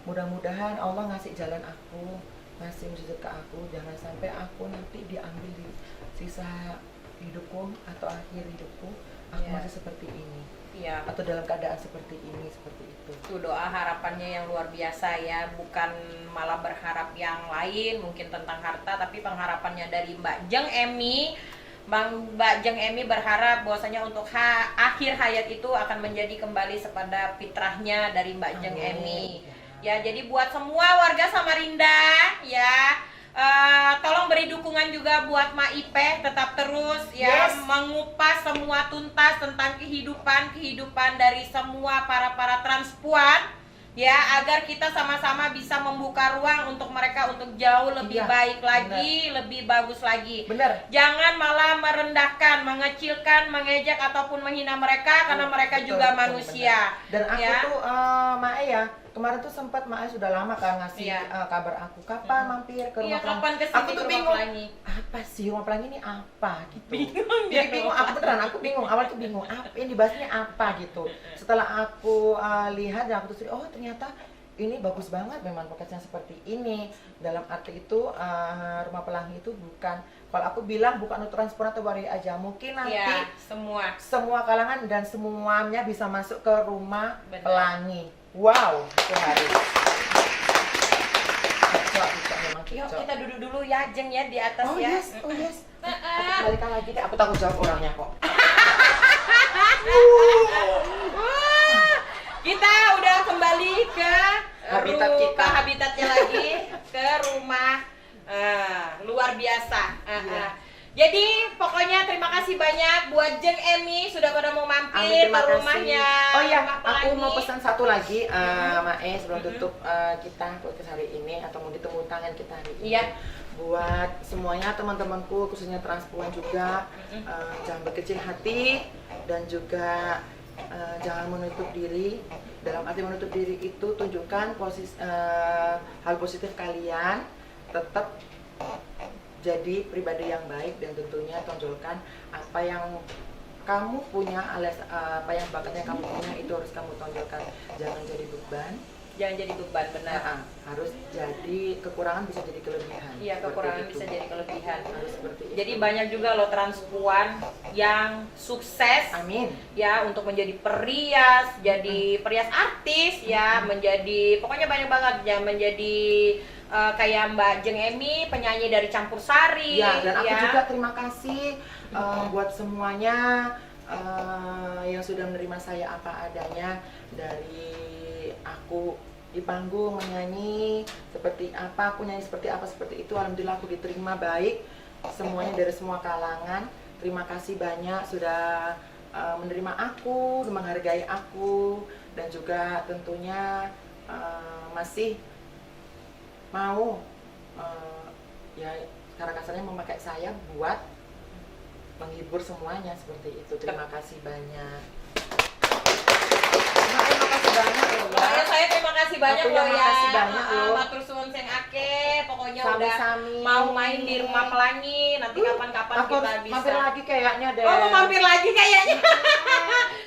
mudah-mudahan Allah ngasih jalan aku, ngasih mujizat ke aku, jangan sampai aku nanti diambil di sisa hidupku atau akhir hidupku aku Iya. masih seperti ini, Iya, atau dalam keadaan seperti ini, seperti itu. itu doa harapannya yang luar biasa ya, bukan malah berharap yang lain mungkin tentang harta, tapi pengharapannya dari Mbak Jeng Emi. Mbak Jeng Emi berharap bahwasanya untuk akhir hayat itu akan menjadi kembali kepada fitrahnya dari Mbak Jeng Amin. Emi. Ya, jadi buat semua warga Samarinda ya, tolong beri dukungan juga buat Ma Ipe, tetap terus ya Yes. mengupas semua tuntas tentang kehidupan dari semua para transpuan ya, agar kita sama-sama bisa membuka ruang untuk mereka untuk jauh lebih Iya, baik lagi, lebih bagus lagi. Bener. Jangan malah merendahkan, mengecilkan, mengejek ataupun menghina mereka karena mereka Betul, juga betul, manusia. benar. Dan aku ya. tuh Mae ya, kemarin tuh sempat Mae sudah lama kan ngasih Iya. Kabar aku kapan mampir ke Iya, rumah kapan kesini Aku ke tuh Rumah bingung, Pelangi? apa sih rumah pelangi ini apa gitu. Bingung Jadi dia. bingung, aku beneran, aku bingung. Awal tuh bingung, apa ini dibahasnya apa gitu. Setelah aku lihat dan aku tuh oh ternyata ini bagus banget memang podcastnya seperti ini. Dalam arti itu rumah pelangi itu bukan, kalau aku bilang bukan untuk transpuan atau waria aja, mungkin nanti Ya, semua. semua kalangan dan semuanya bisa masuk ke rumah Benar. pelangi. Wow, itu harus. Cocok, memang Yuk cocok. kita duduk dulu ya, Jeng ya di atas Oh ya. yes, oh yes. Aku kembalikan lagi deh, aku tanggung jawab orangnya kok. Kita udah kembali ke Habitat kita. habitatnya lagi, ke rumah luar biasa. Iya. Jadi pokoknya terima kasih banyak buat Jeng Emi sudah pada mau mampir Terima ke kasih. rumahnya. Oh ya, Rumah aku Pelangi. mau pesan satu lagi, Mae, sebelum tutup kita podcast hari ini atau mau ditemu tangan kita hari ini. Iya. Buat semuanya teman-temanku, khususnya transpuan juga, jangan berkecil hati dan juga jangan menutup diri. Dalam arti menutup diri itu tunjukkan hal positif kalian, tetap jadi pribadi yang baik dan tentunya tonjolkan apa yang kamu punya, alias apa yang bakatnya kamu punya itu harus kamu tonjolkan. Jangan jadi beban. Jangan jadi beban, benar. Harus jadi kekurangan bisa jadi kelebihan. Iya, Seperti kekurangan itu. bisa jadi kelebihan. Harus seperti itu. Jadi banyak juga loh transpuan yang sukses Amin. ya untuk menjadi perias, jadi perias artis ya, menjadi pokoknya banyak banget ya, menjadi kayak Mbak Jeng Emi, penyanyi dari Campur Sari. Ya, dan aku ya. juga terima kasih buat semuanya yang sudah menerima saya apa adanya, dari aku di panggung menyanyi seperti apa, aku nyanyi seperti apa, seperti itu. Alhamdulillah aku diterima baik, semuanya dari semua kalangan. Terima kasih banyak sudah menerima aku, menghargai aku, dan juga tentunya masih mau ya secara kasarnya memakai saya buat menghibur semuanya, seperti itu. Terima kasih banyak. Terima kasih banyak loh Pokoknya ya. saya terima kasih banyak Aku loh yang ya. makasih banyak loh. Matur suwun sing akeh, pokoknya udah Sami-sami. mau main di Rumah Pelangi. Nanti kapan-kapan Aku kita harus bisa. mampir lagi kayaknya deh. Oh, mau mampir lagi kayaknya.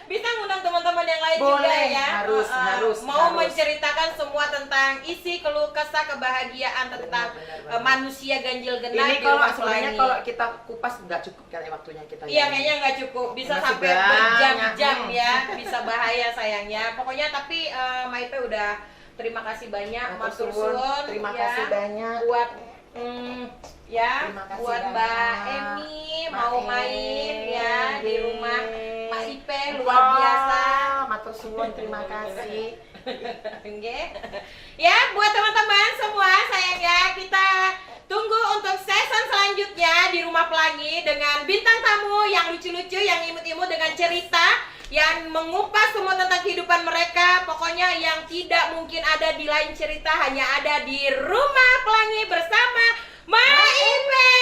Bisa ngundang teman-teman yang lain juga Boleh, ya. harus, Mau harus. menceritakan semua tentang isi keluh kesah kebahagiaan tentang Benar. manusia ganjil genap Ini di kalau Rumah sebenarnya Pelangi. kalau kita kupas nggak cukup kayaknya waktunya kita. Iya, nyanyi. kayaknya nggak cukup. Bisa Masih sampai banyak. berjam-jam ya. Bisa bahaya sayangnya. Pokoknya tapi Maipe udah terima kasih banyak. Matur Matur suwun. suwun. Terima ya, kasih banyak. buat ya Terima kasih buat banyak. Mbak Emi mau Mbak main ya di Emi. rumah Mbak Ipe luar biasa. Matur suwun, terima kasih. Oke. Ya, buat teman-teman semua sayangnya kita tunggu untuk season selanjutnya di Rumah Pelangi dengan bintang tamu yang lucu-lucu, yang imut-imut dengan cerita yang mengupas semua tentang kehidupan mereka. Pokoknya yang tidak mungkin ada di lain cerita hanya ada di Rumah Pelangi bersama Ma Ipe.